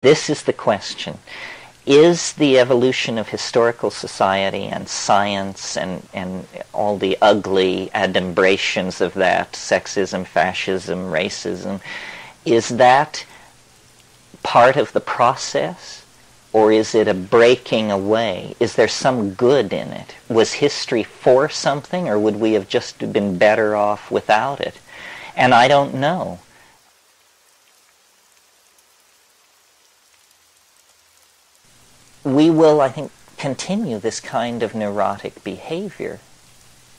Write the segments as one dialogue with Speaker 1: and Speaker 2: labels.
Speaker 1: This is the question. Is the evolution of historical society and science and all the ugly adumbrations of that, sexism, fascism, racism, is that part of the process, or is it a breaking away? Is there some good in it? Was history for something, or would we have just been better off without it? And I don't know. We will, I think, continue this kind of neurotic behavior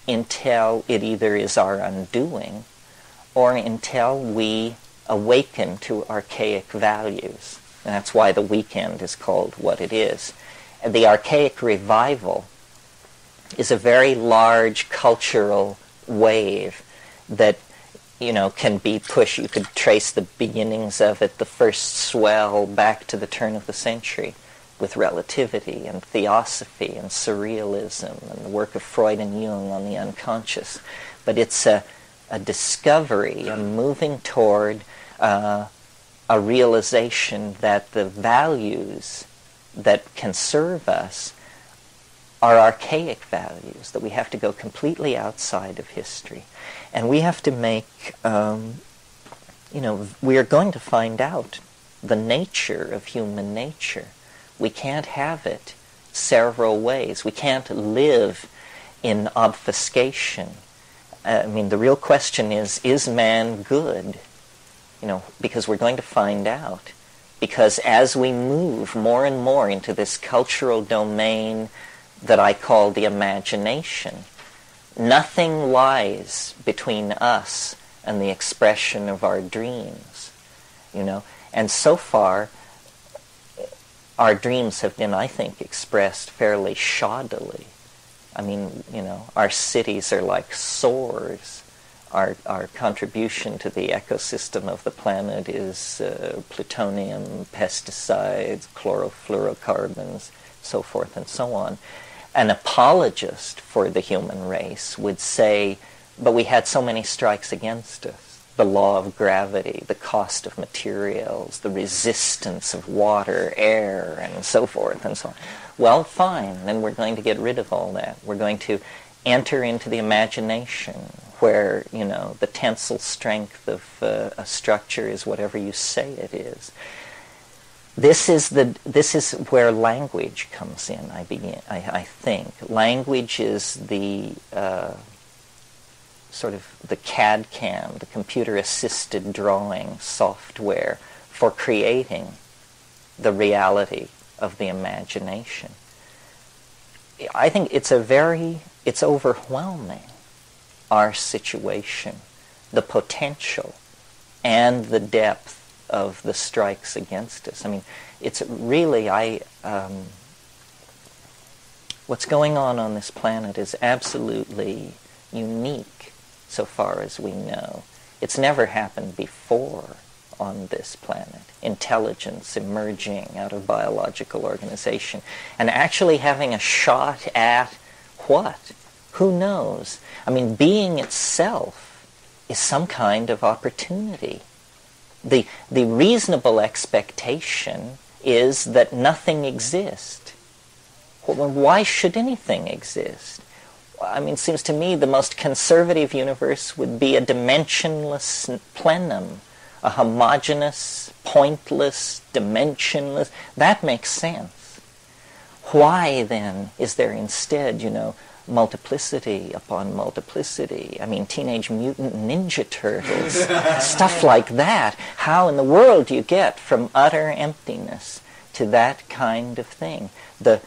Speaker 1: until it either is our undoing or until we awaken to archaic values. And that's why the weekend is called what it is. And the archaic revival is a very large cultural wave that, can be pushed. You could trace the beginnings of it, the first swell, back to the turn of the century, with relativity and theosophy and surrealism and the work of Freud and Jung on the unconscious. But it's a discovery, a moving toward a realization that the values that can serve us are archaic values, that we have to go completely outside of history. And we have to make, we are going to find out the nature of human nature. We can't have it several ways. We can't live in obfuscation. The real question is man good? Because we're going to find out. Because as we move more and more into this cultural domain that I call the imagination, nothing lies between us and the expression of our dreams. And so far, our dreams have been, I think, expressed fairly shoddily. Our cities are like sores. Our contribution to the ecosystem of the planet is plutonium, pesticides, chlorofluorocarbons, so forth and so on. An apologist for the human race would say, but we had so many strikes against us. The law of gravity, the cost of materials, the resistance of water, air, and so forth and so on. Well, fine, then we're going to get rid of all that. We're going to enter into the imagination where, the tensile strength of a structure is whatever you say it is. This is where language comes in, I think. Language is the sort of the CAD-CAM, the computer-assisted drawing software for creating the reality of the imagination. I think it's overwhelming, our situation, the potential and the depth of the strikes against us. It's really, what's going on this planet is absolutely unique so far as we know. It's never happened before on this planet. Intelligence emerging out of biological organization and actually having a shot at what? Who knows? Being itself is some kind of opportunity. The reasonable expectation is that nothing exists. Why should anything exist? It seems to me the most conservative universe would be a dimensionless plenum, a homogeneous, pointless, dimensionless. That makes sense. Why, then, is there instead, multiplicity upon multiplicity? Teenage Mutant Ninja Turtles, stuff like that. How in the world do you get from utter emptiness to that kind of thing? The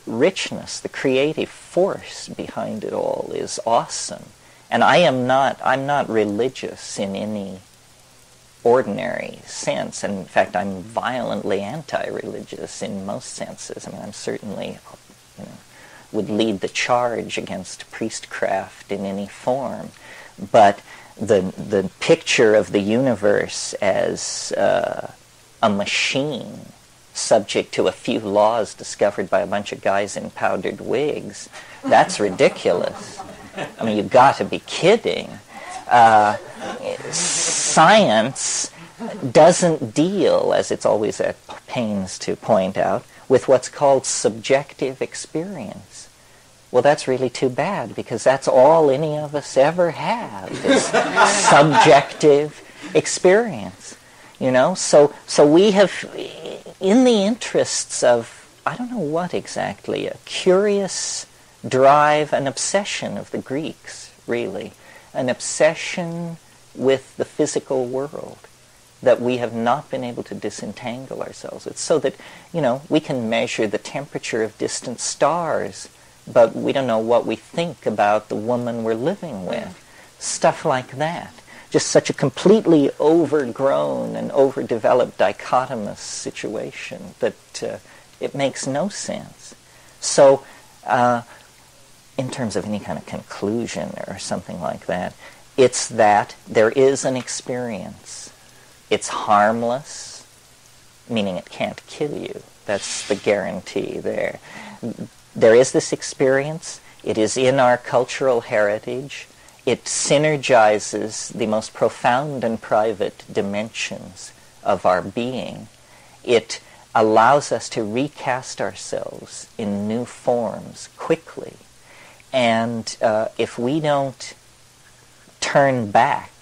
Speaker 1: richness, the creative force behind it all is awesome. And I'm not religious in any ordinary sense. And in fact, I'm violently anti-religious in most senses. I'm certainly, would lead the charge against priestcraft in any form. But the picture of the universe as a machine subject to a few laws discovered by a bunch of guys in powdered wigs, that's ridiculous. You've got to be kidding. Science doesn't deal, as it's always at pains to point out, with what's called subjective experience. Well, that's really too bad, because that's all any of us ever have, is subjective experience. You know, so we have, in the interests of, I don't know what exactly, a curious drive, an obsession of the Greeks, really, an obsession with the physical world that we have not been able to disentangle ourselves with, so that, you know, we can measure the temperature of distant stars, but we don't know what we think about the woman we're living with. Stuff like that. Just such a completely overgrown and overdeveloped dichotomous situation that it makes no sense. So, in terms of any kind of conclusion or something like that, it's that there is an experience. It's harmless, meaning it can't kill you. That's the guarantee there. There is this experience. It is in our cultural heritage. It synergizes the most profound and private dimensions of our being. It allows us to recast ourselves in new forms quickly. And if we don't turn back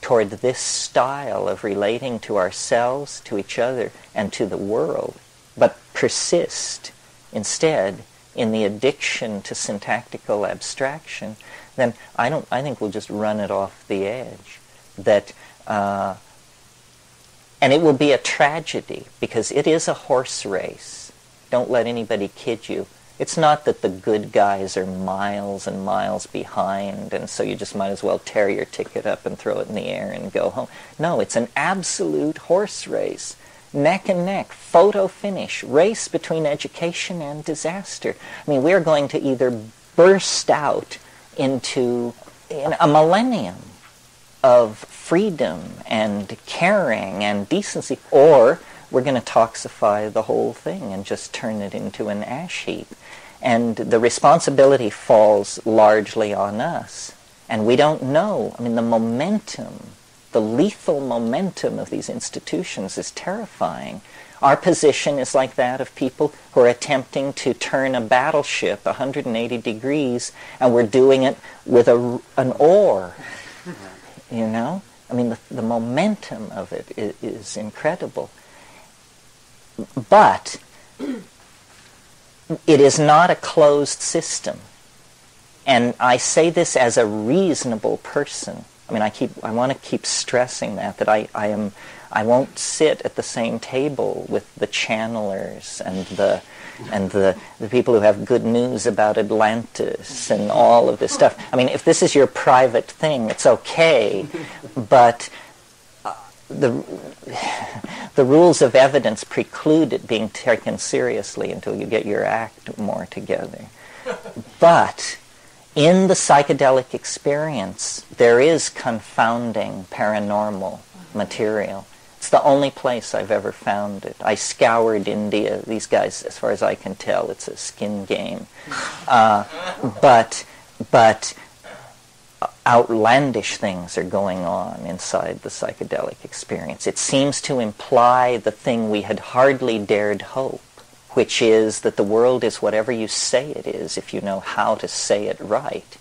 Speaker 1: toward this style of relating to ourselves, to each other, and to the world, but persist instead in the addiction to syntactical abstraction, then I think we'll just run it off the edge. That, and it will be a tragedy, because it is a horse race. Don't let anybody kid you. It's not that the good guys are miles and miles behind, and so you just might as well tear your ticket up and throw it in the air and go home. No, it's an absolute horse race. Neck and neck, photo finish, race between education and disaster. I mean, we're going to either burst out into a millennium of freedom and caring and decency, or we're going to toxify the whole thing and just turn it into an ash heap. And the responsibility falls largely on us. And we don't know. I mean, the momentum, the lethal momentum of these institutions is terrifying. Our position is like that of people who are attempting to turn a battleship 180 degrees, and we're doing it with an oar, you know? I mean, the momentum of it is incredible. But it is not a closed system. And I say this as a reasonable person. I mean, I want to keep stressing that I won't sit at the same table with the channelers and the people who have good news about Atlantis and all of this stuff. I mean, if this is your private thing, it's okay, but the rules of evidence preclude it being taken seriously until you get your act more together. But in the psychedelic experience, there is confounding paranormal material. It's the only place I've ever found it. I scoured India. These guys, as far as I can tell, it's a skin game. But outlandish things are going on inside the psychedelic experience. It seems to imply the thing we had hardly dared hope, which is that the world is whatever you say it is if you know how to say it right.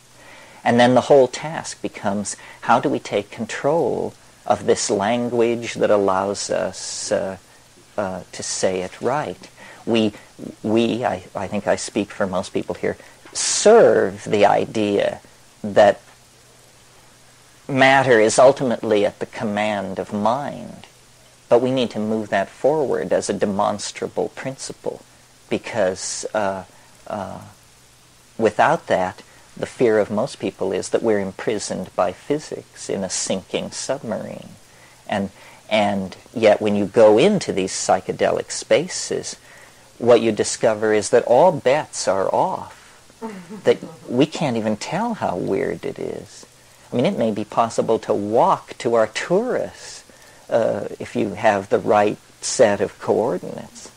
Speaker 1: And then the whole task becomes, how do we take control of this language that allows us to say it right? I think I speak for most people here, serve the idea that matter is ultimately at the command of mind. But we need to move that forward as a demonstrable principle, because without that, the fear of most people is that we're imprisoned by physics in a sinking submarine. And yet when you go into these psychedelic spaces, what you discover is that all bets are off, that we can't even tell how weird it is. I mean, it may be possible to walk to Arcturus if you have the right set of coordinates.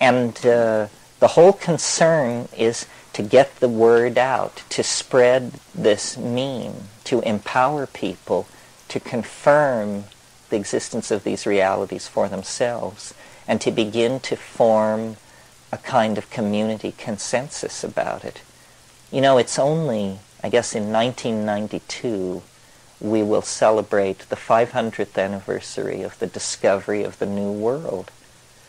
Speaker 1: And the whole concern is to get the word out, to spread this meme, to empower people, to confirm the existence of these realities for themselves and to begin to form a kind of community consensus about it. You know, it's only, I guess in 1992, we will celebrate the 500th anniversary of the discovery of the New World.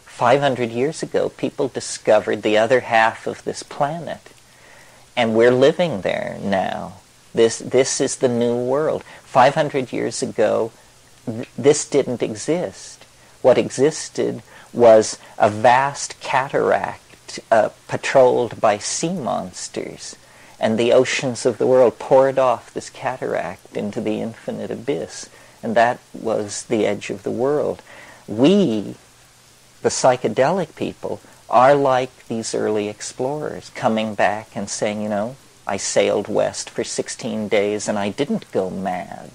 Speaker 1: 500 years ago, people discovered the other half of this planet. And we're living there now. This is the New World. 500 years ago, this didn't exist. What existed was a vast cataract patrolled by sea monsters. And the oceans of the world poured off this cataract into the infinite abyss. And that was the edge of the world. We, the psychedelic people, are like these early explorers coming back and saying, you know, I sailed west for 16 days and I didn't go mad.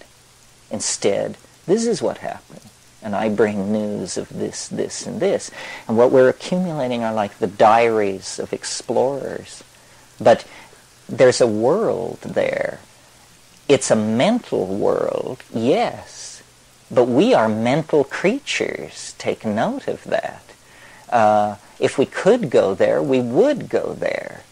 Speaker 1: Instead, this is what happened. And I bring news of this, this, and this. And what we're accumulating are like the diaries of explorers. But there's a world there. It's a mental world, yes. But we are mental creatures. Take note of that. If we could go there, we would go there.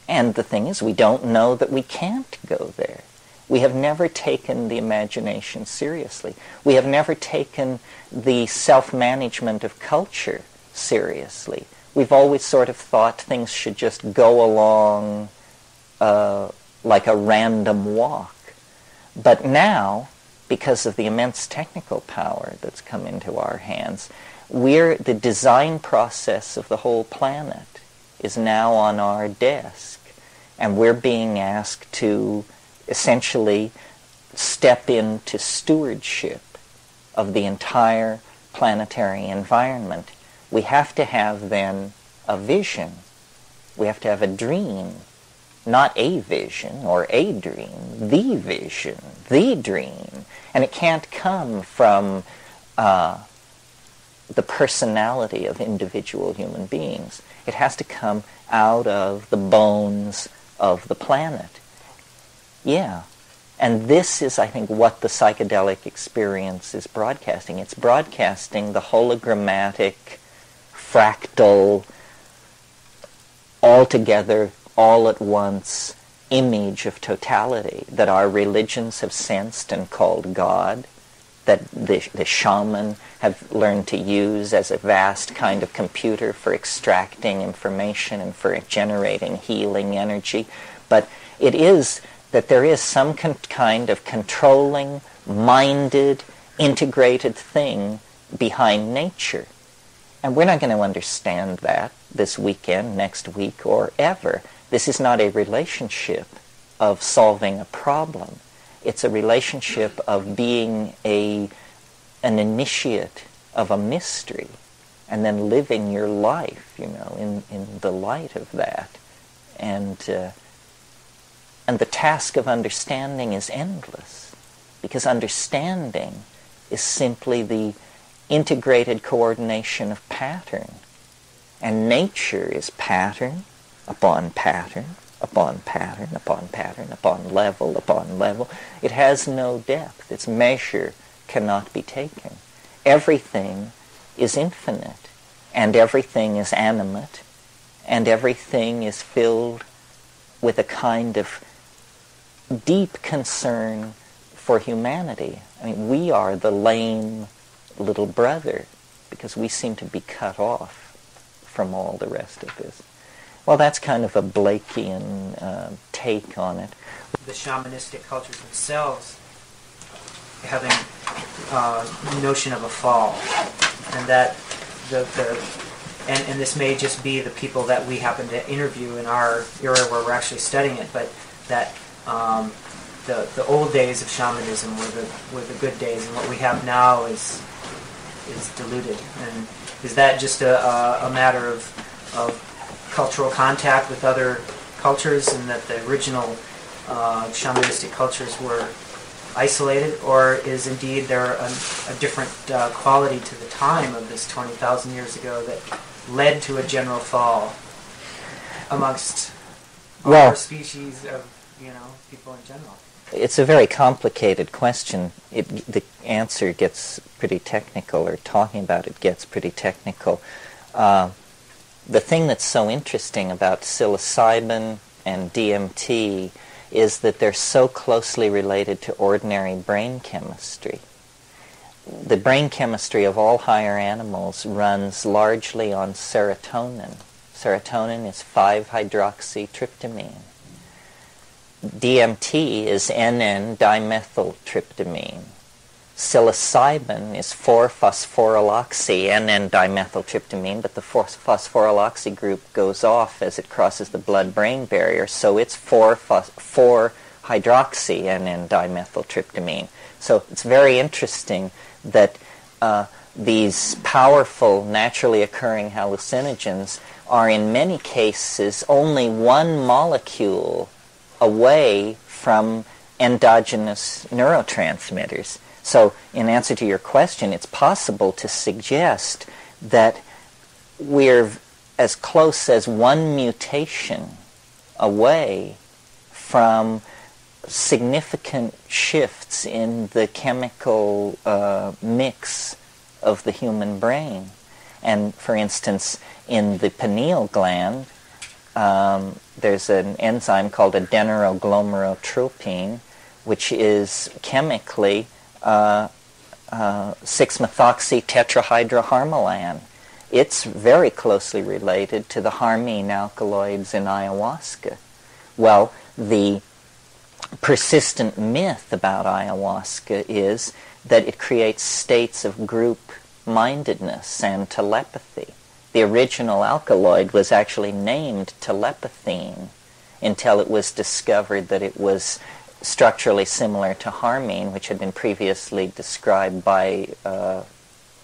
Speaker 1: And the thing is, we don't know that we can't go there. We have never taken the imagination seriously. We have never taken the self-management of culture seriously. We've always sort of thought things should just go along like a random walk. But now, because of the immense technical power that's come into our hands, the design process of the whole planet is now on our desk. And we're being asked to essentially step into stewardship of the entire planetary environment. We have to have then a vision. We have to have a dream. Not a vision or a dream, the vision, the dream. And it can't come from the personality of individual human beings. It has to come out of the bones of the planet. Yeah. And this is, I think, what the psychedelic experience is broadcasting. It's broadcasting the hologrammatic, fractal, altogether, all at once image of totality that our religions have sensed and called God, that the shaman have learned to use as a vast kind of computer for extracting information and for generating healing energy. But it is that there is some kind of controlling, minded, integrated thing behind nature. And we're not going to understand that this weekend, next week, or ever. This is not a relationship of solving a problem. It's a relationship of being an initiate of a mystery and then living your life, you know, in the light of that. And the task of understanding is endless, because understanding is simply the integrated coordination of pattern. And nature is pattern upon pattern, upon pattern, upon pattern, upon level. It has no depth. Its measure cannot be taken. Everything is infinite, and everything is animate, and everything is filled with a kind of deep concern for humanity. I mean, we are the lame little brother because we seem to be cut off from all the rest of this. Well, that's kind of a Blakean take on it.
Speaker 2: The shamanistic cultures themselves having the notion of a fall, and that and this may just be the people that we happen to interview in our area where we're actually studying it, but that the old days of shamanism were the good days, and what we have now is diluted. And is that just a matter of cultural contact with other cultures, and that the original shamanistic cultures were isolated, or is indeed there a different quality to the time of this 20,000 years ago that led to a general fall amongst our species of people in general?
Speaker 1: it's a very complicated question. The answer gets pretty technical, or talking about it gets pretty technical. The thing that's so interesting about psilocybin and DMT is that they're so closely related to ordinary brain chemistry. The brain chemistry of all higher animals runs largely on serotonin. Serotonin is 5-hydroxytryptamine. DMT is NN-dimethyltryptamine. Psilocybin is 4-phosphoryloxy NN-dimethyltryptamine, but the phosphoryloxy group goes off as it crosses the blood-brain barrier, so it's 4-hydroxy NN-dimethyltryptamine. So it's very interesting that these powerful, naturally occurring hallucinogens are in many cases only one molecule away from endogenous neurotransmitters. So in answer to your question, it's possible to suggest that we're as close as one mutation away from significant shifts in the chemical mix of the human brain. And for instance, in the pineal gland, there's an enzyme called adenosine, which is chemically 6-methoxy-tetrahydroharmalan. It's very closely related to the harmine alkaloids in ayahuasca. Well, the persistent myth about ayahuasca is that it creates states of group-mindedness and telepathy. The original alkaloid was actually named telepathine until it was discovered that it was structurally similar to harmine, which had been previously described by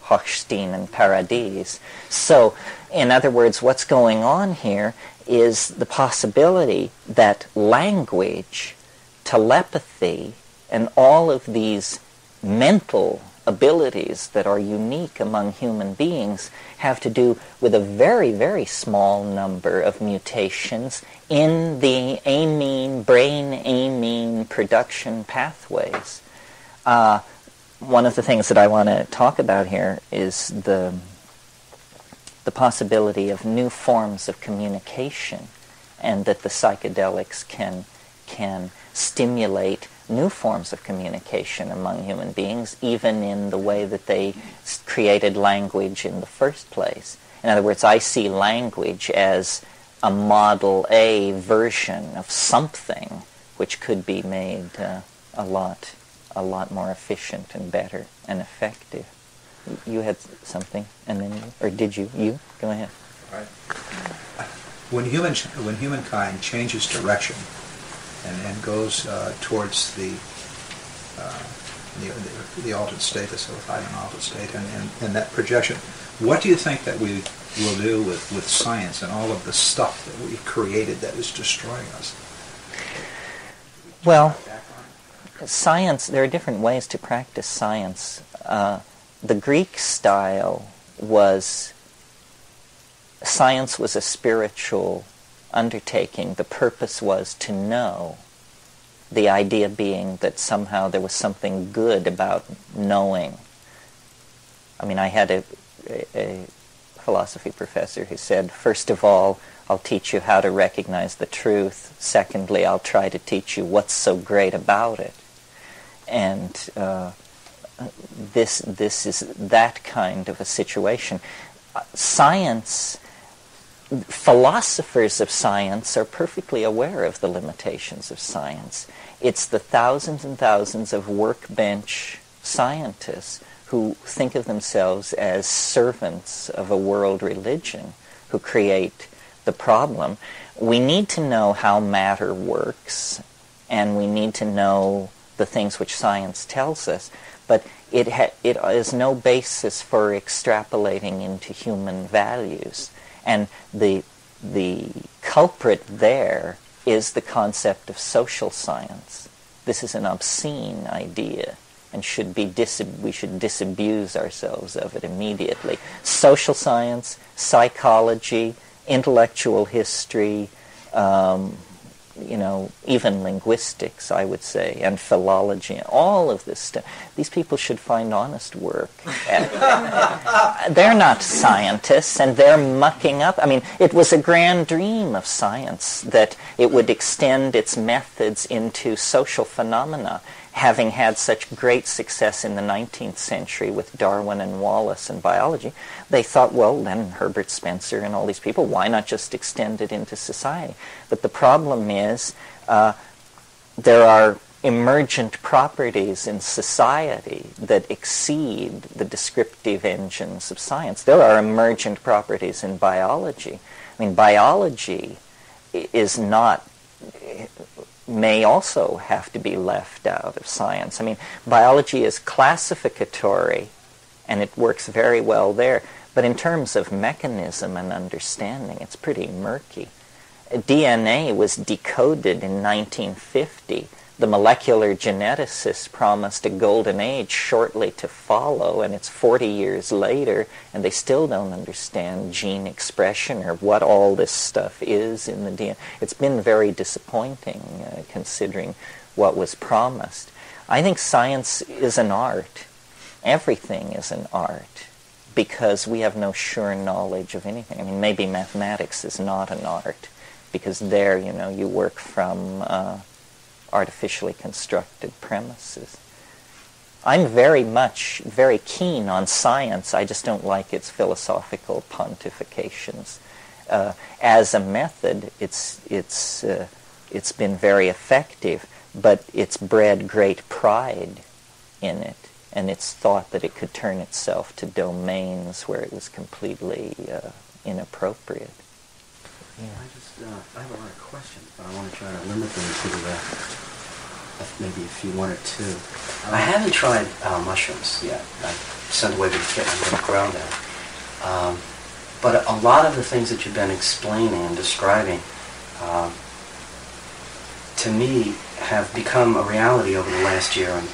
Speaker 1: Hochstein and Paradis. So, in other words, what's going on here is the possibility that language, telepathy, and all of these mental abilities that are unique among human beings have to do with a very, very small number of mutations in the brain-amine production pathways. One of the things that I want to talk about here is the possibility of new forms of communication, and that the psychedelics can stimulate new forms of communication among human beings, even in the way that they created language in the first place. In other words, I see language as a Model A version of something which could be made a lot more efficient and better and effective. You had something, and then or did you? You go ahead.
Speaker 3: All right. When humankind changes direction and goes towards the altered state, the psilocybin altered state, and that projection, what do you think that we will do with science and all of the stuff that we've created that is destroying us?
Speaker 1: Well, science, there are different ways to practice science. The Greek style was, science was a spiritual undertaking. The purpose was to know. The idea being that somehow there was something good about knowing. I mean, I had a philosophy professor who said, first of all, I'll teach you how to recognize the truth. Secondly, I'll try to teach you what's so great about it. And this is that kind of a situation. Science, philosophers of science are perfectly aware of the limitations of science. It's the thousands and thousands of workbench scientists who think of themselves as servants of a world religion who create the problem. We need to know how matter works, and we need to know the things which science tells us, but it is no basis for extrapolating into human values. And the culprit there is the concept of social science. This is an obscene idea, and we should disabuse ourselves of it immediately. Social science, psychology, intellectual history, even linguistics, I would say, and philology, all of this stuff. These people should find honest work. They're not scientists, and they're mucking up. I mean, it was a grand dream of science that it would extend its methods into social phenomena, having had such great success in the 19th century with Darwin and Wallace and biology. They thought, well, then Herbert Spencer and all these people, why not just extend it into society? But the problem is there are emergent properties in society that exceed the descriptive engines of science. There are emergent properties in biology. I mean, biology is not... may also have to be left out of science. I mean, biology is classificatory, and it works very well there. But in terms of mechanism and understanding, it's pretty murky. DNA was decoded in 1950. The molecular geneticists promised a golden age shortly to follow, and it's 40 years later, and they still don't understand gene expression or what all this stuff is in the DNA. It's been very disappointing, considering what was promised. I think science is an art. Everything is an art, because we have no sure knowledge of anything. I mean, maybe mathematics is not an art, because there, you work from... artificially constructed premises. I'm very keen on science. I just don't like its philosophical pontifications. As a method, it's been very effective, but it's bred great pride in it, and it's thought that it could turn itself to domains where it was completely inappropriate.
Speaker 4: Yeah. I have a lot of questions, but I want to try to limit them to maybe a few, one or two. I haven't tried mushrooms yet. I sent away the kit. I'm going to grow them. But a lot of the things that you've been explaining and describing, to me, have become a reality over the last year. And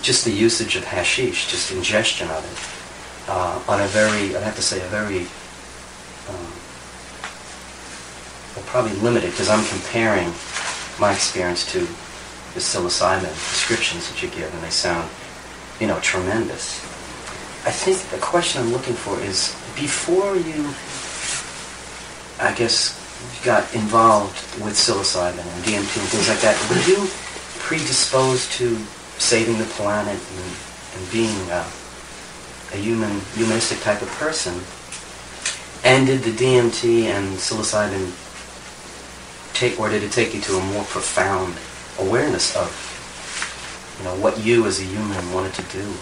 Speaker 4: just the usage of hashish, just ingestion of it, on a very, I'd have to say, a very well, probably limited, because I'm comparing my experience to the psilocybin descriptions that you give, and they sound, tremendous. I think the question I'm looking for is, before you, I guess, got involved with psilocybin and DMT and things like that, were you predisposed to saving the planet and being a humanistic type of person? And did the DMT and psilocybin did it take you to a more profound awareness of, what you as a human wanted to do?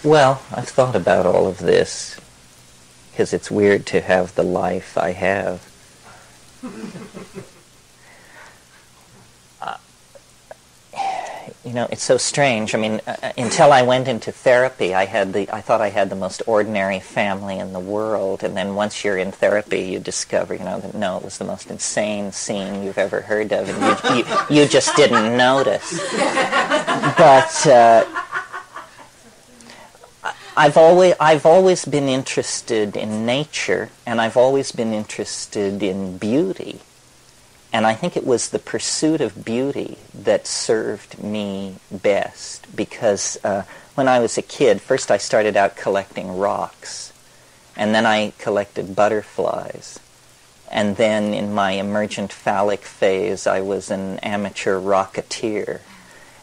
Speaker 1: Well, I've thought about all of this, because it's weird to have the life I have. It's so strange. I mean, until I went into therapy, I thought I had the most ordinary family in the world, and then once you're in therapy, you discover, that no, it was the most insane scene you've ever heard of, and you just didn't notice. But I've always been interested in nature, and I've always been interested in beauty. And I think it was the pursuit of beauty that served me best, because when I was a kid, first I started out collecting rocks, and then I collected butterflies, and then in my emergent phallic phase I was an amateur rocketeer,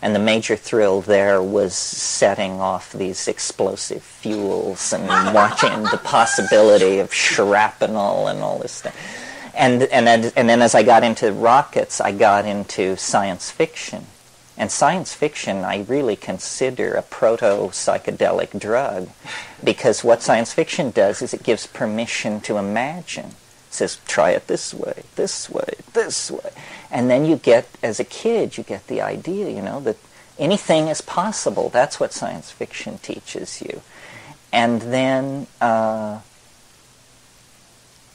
Speaker 1: and the major thrill there was setting off these explosive fuels and watching the possibility of shrapnel and all this stuff. And then as I got into rockets, I got into science fiction. And science fiction I really consider a proto-psychedelic drug, because what science fiction does is it gives permission to imagine. It says, try it this way, this way, this way. And then you get, as a kid, you get the idea, that anything is possible. That's what science fiction teaches you. And then...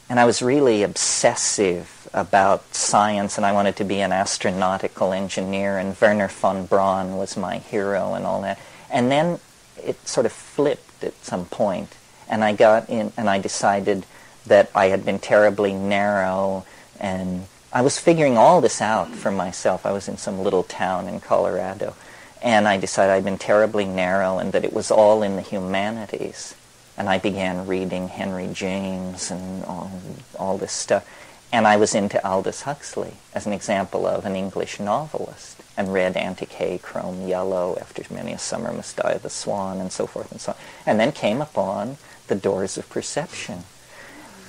Speaker 1: And I was really obsessive about science, and I wanted to be an astronautical engineer, and Wernher von Braun was my hero and all that. And then it sort of flipped at some point, and I got in, and I decided that I had been terribly narrow And I was figuring all this out for myself. I was in some little town in Colorado, and I decided I'd been terribly narrow and that it was all in the humanities. And I began reading Henry James and all this stuff. And I was into Aldous Huxley as an example of an English novelist, and read Antique Chrome Yellow, After Many a Summer Must Die the Swan, and so forth and so on. And then came upon The Doors of Perception.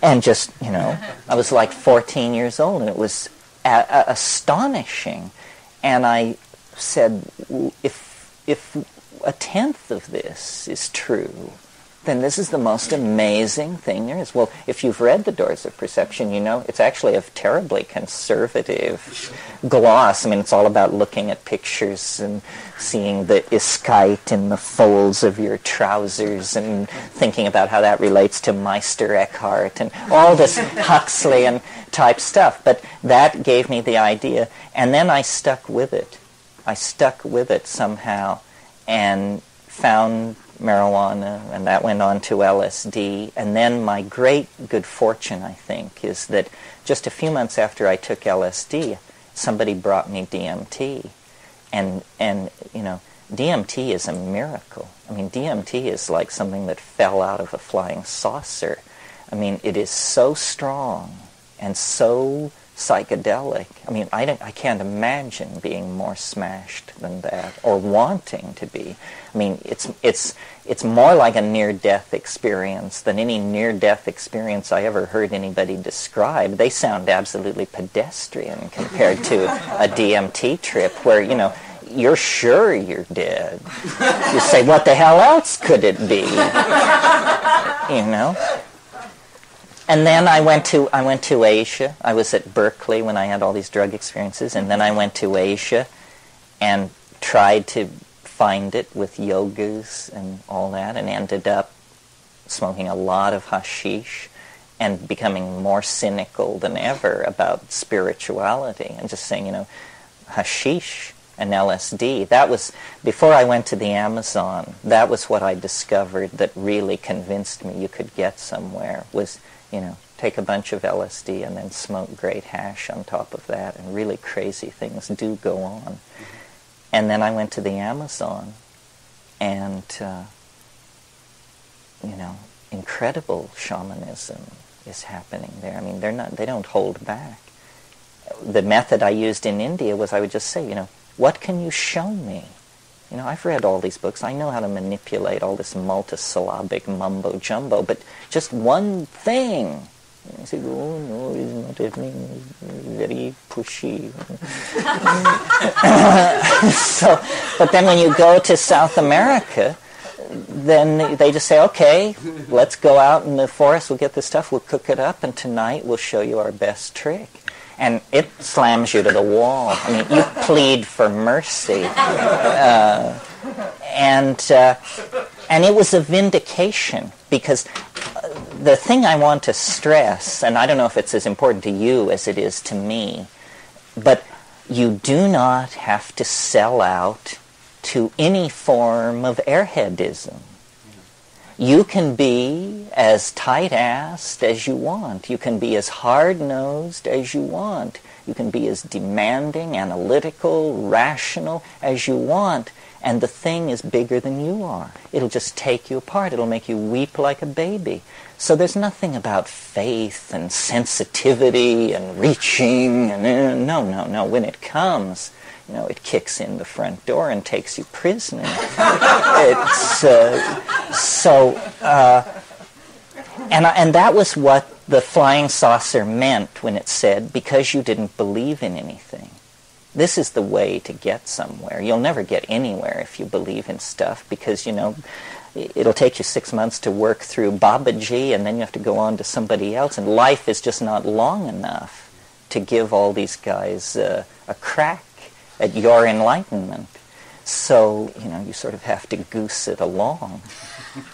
Speaker 1: And just, I was like 14 years old, and it was astonishing. And I said, if a tenth of this is true, then this is the most amazing thing there is. Well, if you've read The Doors of Perception, it's actually a terribly conservative gloss. I mean, it's all about looking at pictures and seeing the iskite in the folds of your trousers and thinking about how that relates to Meister Eckhart and all this Huxleyan type stuff. But that gave me the idea, and then I stuck with it. I stuck with it somehow and found marijuana, and that went on to LSD. And then my great good fortune, I think, is that just a few months after I took LSD, somebody brought me DMT. And DMT is a miracle. I mean, DMT is like something that fell out of a flying saucer. I mean, it is so strong and so psychedelic. I mean, I can't imagine being more smashed than that, or wanting to be. I mean, it's more like a near-death experience than any near-death experience I ever heard anybody describe. They sound absolutely pedestrian compared to a DMT trip where, you're sure you're dead. You say, what the hell else could it be? And then I went to Asia. I was at Berkeley when I had all these drug experiences, and then I went to Asia and tried to find it with yogas and all that, and ended up smoking a lot of hashish and becoming more cynical than ever about spirituality, and just saying, hashish and LSD. That was, before I went to the Amazon, that was what I discovered that really convinced me you could get somewhere, was take a bunch of LSD and then smoke great hash on top of that, and really crazy things do go on. And then I went to the Amazon, and, incredible shamanism is happening there. I mean, they don't hold back. The method I used in India was I would just say, what can you show me? I've read all these books. I know how to manipulate all this multisyllabic mumbo-jumbo, but just one thing. I said, oh, no, it's not happening. It's very pushy. But then when you go to South America, then they just say, okay, let's go out in the forest, we'll get this stuff, we'll cook it up, and tonight we'll show you our best trick. And it slams you to the wall. I mean, you plead for mercy. And it was a vindication, because the thing I want to stress, and I don't know if it's as important to you as it is to me, but you do not have to sell out to any form of airheadism. You can be as tight-assed as you want. You can be as hard-nosed as you want. You can be as demanding, analytical, rational as you want. And the thing is bigger than you are. It'll just take you apart. It'll make you weep like a baby. So there's nothing about faith and sensitivity and reaching. And no. When it comes, it kicks in the front door and takes you prisoner. And that was what the flying saucer meant when it said, because you didn't believe in anything. This is the way to get somewhere. You'll never get anywhere if you believe in stuff, because, it'll take you 6 months to work through Babaji, and then you have to go on to somebody else, and life is just not long enough to give all these guys a crack at your enlightenment. So, you sort of have to goose it along.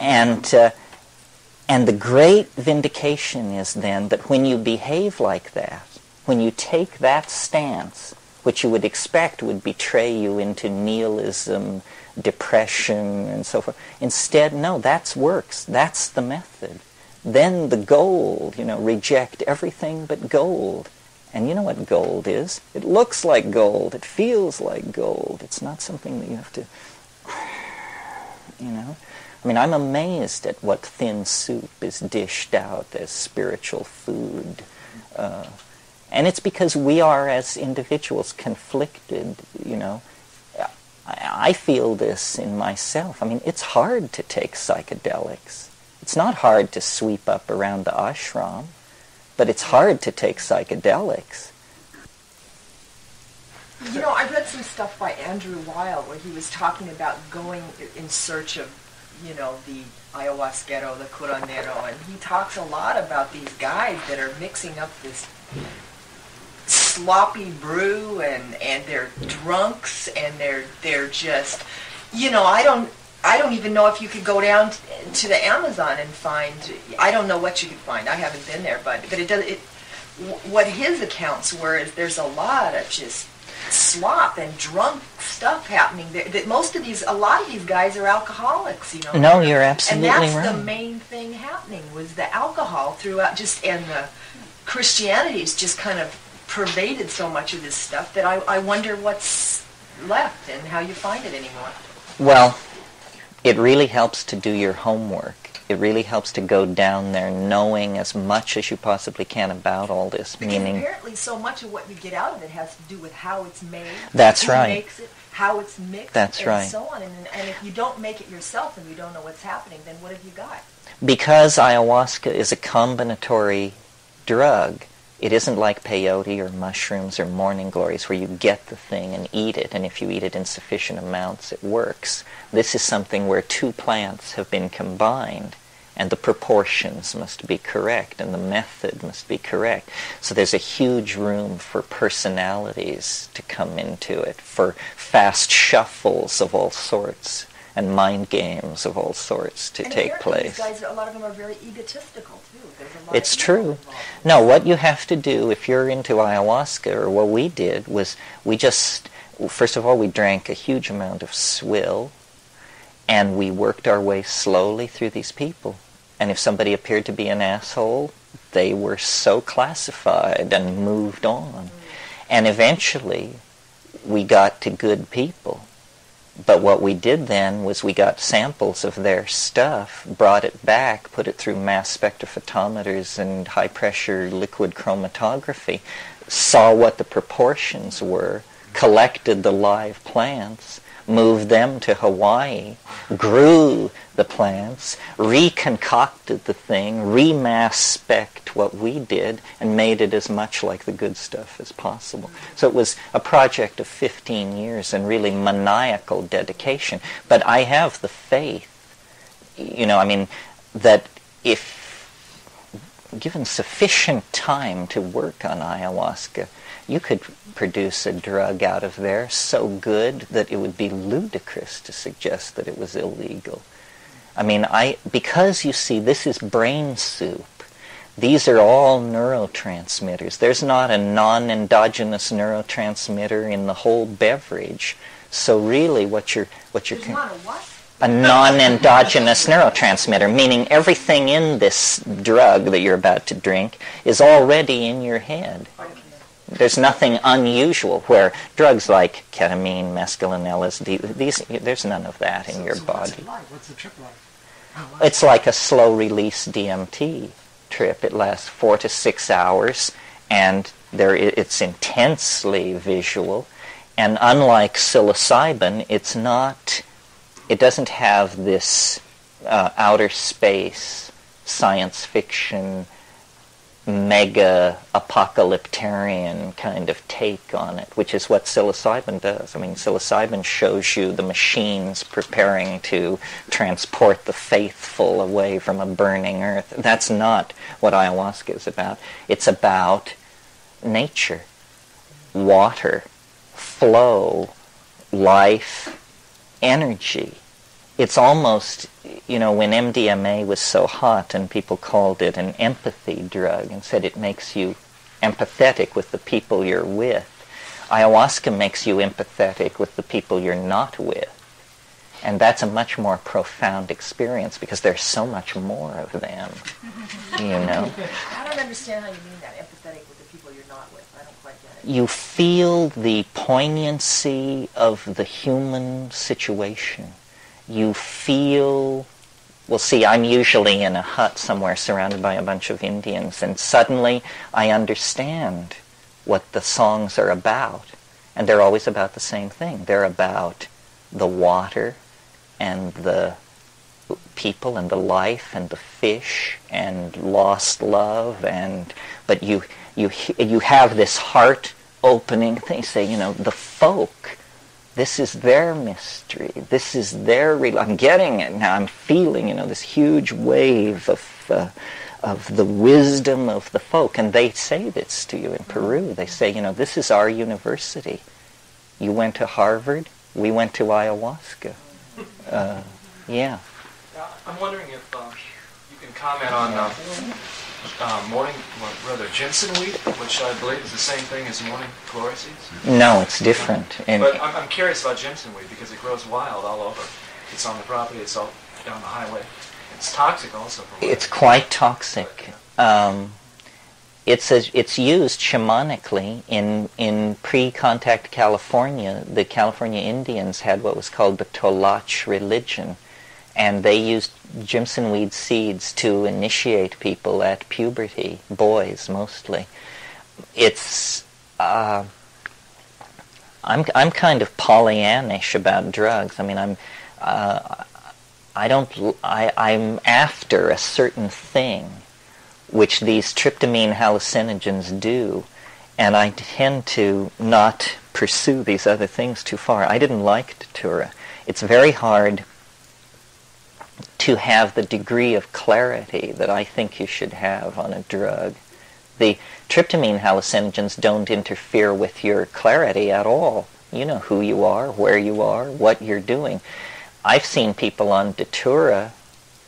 Speaker 1: And the great vindication is then that when you behave like that, when you take that stance, which you would expect would betray you into nihilism, depression, and so forth, instead, no, that works. That's the method. Then the gold, reject everything but gold. And you know what gold is? It looks like gold. It feels like gold. It's not something that you have to, you know. I mean, I'm amazed at what thin soup is dished out as spiritual food. And it's because we are, as individuals, conflicted, you know. I feel this in myself. I mean, it's hard to take psychedelics. It's not hard to sweep up around the ashram, but it's hard to take psychedelics.
Speaker 5: You know, I read some stuff by Andrew Weil where he was talking about going in search of, you know, the ayahuasquero, the curandero, and he talks a lot about these guys that are mixing up this sloppy brew, and they're drunks, and they're just, you know, I don't even know if you could go down to the Amazon and find, I don't know what you could find. I haven't been there, but what his accounts were is there's a lot of just slop and drunk stuff happening there. That a lot of these guys are alcoholics, you know.
Speaker 1: No, you're absolutely right.
Speaker 5: And that's the main thing happening, was the alcohol throughout, and the Christianity's just kind of pervaded so much of this stuff that I wonder what's left and how you find it anymore.
Speaker 1: Well, it really helps to do your homework. It really helps to go down there knowing as much as you possibly can about all this.
Speaker 5: Because
Speaker 1: meaning,
Speaker 5: apparently so much of what you get out of it has to do with how it's made.
Speaker 1: That's
Speaker 5: who
Speaker 1: right.
Speaker 5: Makes it, how it's mixed,
Speaker 1: That's
Speaker 5: and
Speaker 1: right.
Speaker 5: so on. And if you don't make it yourself and you don't know what's happening, then what have you got?
Speaker 1: Because ayahuasca is a combinatory drug, it isn't like peyote or mushrooms or morning glories where you get the thing and eat it, and if you eat it in sufficient amounts, it works. This is something where two plants have been combined, and the proportions must be correct, and the method must be correct. So there's a huge room for personalities to come into it, for fast shuffles of all sorts, and mind games of all sorts to take place.
Speaker 5: These guys, a lot of them are very egotistical too. There's a lot
Speaker 1: It's
Speaker 5: of ego
Speaker 1: true.
Speaker 5: involved.
Speaker 1: No, what you have to do if you're into ayahuasca, or what we did, was first of all, we drank a huge amount of swill, and we worked our way slowly through these people. And if somebody appeared to be an asshole, they were so classified and moved on. And eventually, we got to good people. But what we did then was we got samples of their stuff, brought it back, put it through mass spectrophotometers and high-pressure liquid chromatography, saw what the proportions were, collected the live plants, moved them to Hawaii, grew the plants, reconcocted the thing, remass spec'd what we did, and made it as much like the good stuff as possible. So it was a project of 15 years and really maniacal dedication. But I have the faith, you know, I mean, that if given sufficient time to work on ayahuasca, you could produce a drug out of there so good that it would be ludicrous to suggest that it was illegal. I mean, because you see, this is brain soup. These are all neurotransmitters. There's not a non-endogenous neurotransmitter in the whole beverage. So really what you're
Speaker 5: There's not a what?
Speaker 1: a non-endogenous neurotransmitter, meaning everything in this drug that you're about to drink is already in your head. There's nothing unusual where drugs like ketamine, mescaline, LSD, there's none of that in your body.
Speaker 6: What's it like? What's the trip like?
Speaker 1: It's like a slow-release DMT trip. It lasts 4 to 6 hours, and it's intensely visual. And unlike psilocybin, it doesn't have this outer space, science fiction, mega apocalyptarian kind of take on it, which is what psilocybin does. I mean, psilocybin shows you the machines preparing to transport the faithful away from a burning earth. That's not what ayahuasca is about. It's about nature, water, flow, life, energy. It's almost, you know, when MDMA was so hot and people called it an empathy drug and said it makes you empathetic with the people you're with, ayahuasca makes you empathetic with the people you're not with. And that's a much more profound experience because there's so much more of them, you know.
Speaker 5: I don't understand how you mean that, empathetic with the people you're not with. I don't quite get it.
Speaker 1: You feel the poignancy of the human situation. You feel, well, see, I'm usually in a hut somewhere surrounded by a bunch of Indians, and suddenly I understand what the songs are about. And they're always about the same thing. They're about the water and the people and the life and the fish and lost love, but you have this heart opening thing. Say, you know, the folk, this is their mystery, this is their I'm getting it now, I'm feeling, you know, this huge wave of the wisdom of the folk. And they say this to you in Peru. They say, you know, this is our university. You went to Harvard, we went to ayahuasca. Yeah.
Speaker 6: I'm wondering if you can comment on ginseng weed, which I believe is the same thing as morning glory seeds.
Speaker 1: No, it's different.
Speaker 6: But I'm curious about ginseng weed because it grows wild all over. It's on the property, it's all down the highway. It's toxic also.
Speaker 1: It's quite toxic. It's used shamanically in pre-contact California. The California Indians had what was called the Tolach religion, and they used ginseng weed seeds to initiate people at puberty, boys mostly. It's I'm kind of Pollyannish about drugs. I mean, I'm after a certain thing, which these tryptamine hallucinogens do, and I tend to not pursue these other things too far. I didn't like Datura. It's very hard to have the degree of clarity that I think you should have on a drug. The tryptamine hallucinogens don't interfere with your clarity at all. You know who you are, where you are, what you're doing. I've seen people on Datura.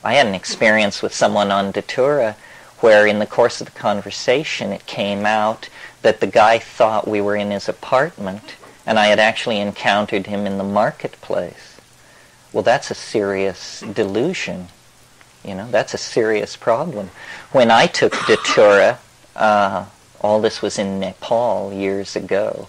Speaker 1: I had an experience with someone on Datura where in the course of the conversation it came out that the guy thought we were in his apartment and I had actually encountered him in the marketplace. Well, that's a serious delusion. You know, that's a serious problem. When I took Datura, all this was in Nepal years ago,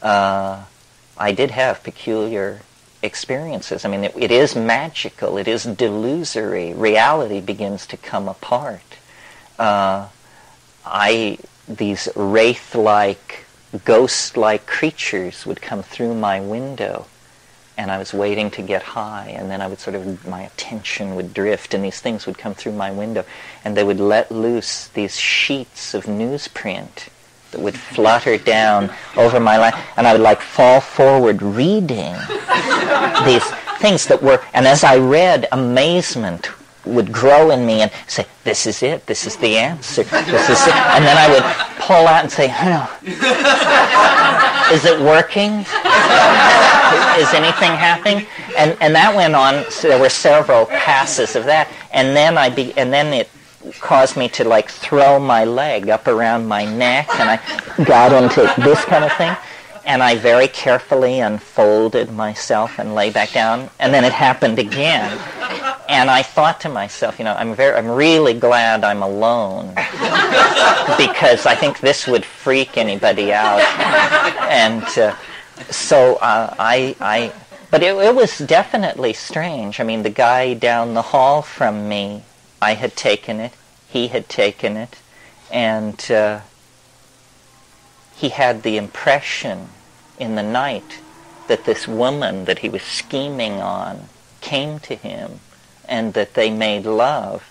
Speaker 1: I did have peculiar experiences. I mean, it is magical. It is delusory. Reality begins to come apart. These wraith-like, ghost-like creatures would come through my window, and I was waiting to get high, and then my attention would drift, and these things would come through my window, and they would let loose these sheets of newsprint that would flutter down over my life, and I would fall forward reading these things that were, and as I read, amazement would grow in me and say, this is it, this is the answer, this is it. And then I would pull out and say, is it working? Is anything happening? And that went on, so there were several passes of that, and then it caused me to throw my leg up around my neck, and I got into this kind of thing, and I very carefully unfolded myself and lay back down, and then it happened again. And I thought to myself, I'm really glad I'm alone, because I think this would freak anybody out. And but it was definitely strange. I mean, the guy down the hall from me, I had taken it, he had taken it, and he had the impression in the night that this woman that he was scheming on came to him, and that they made love.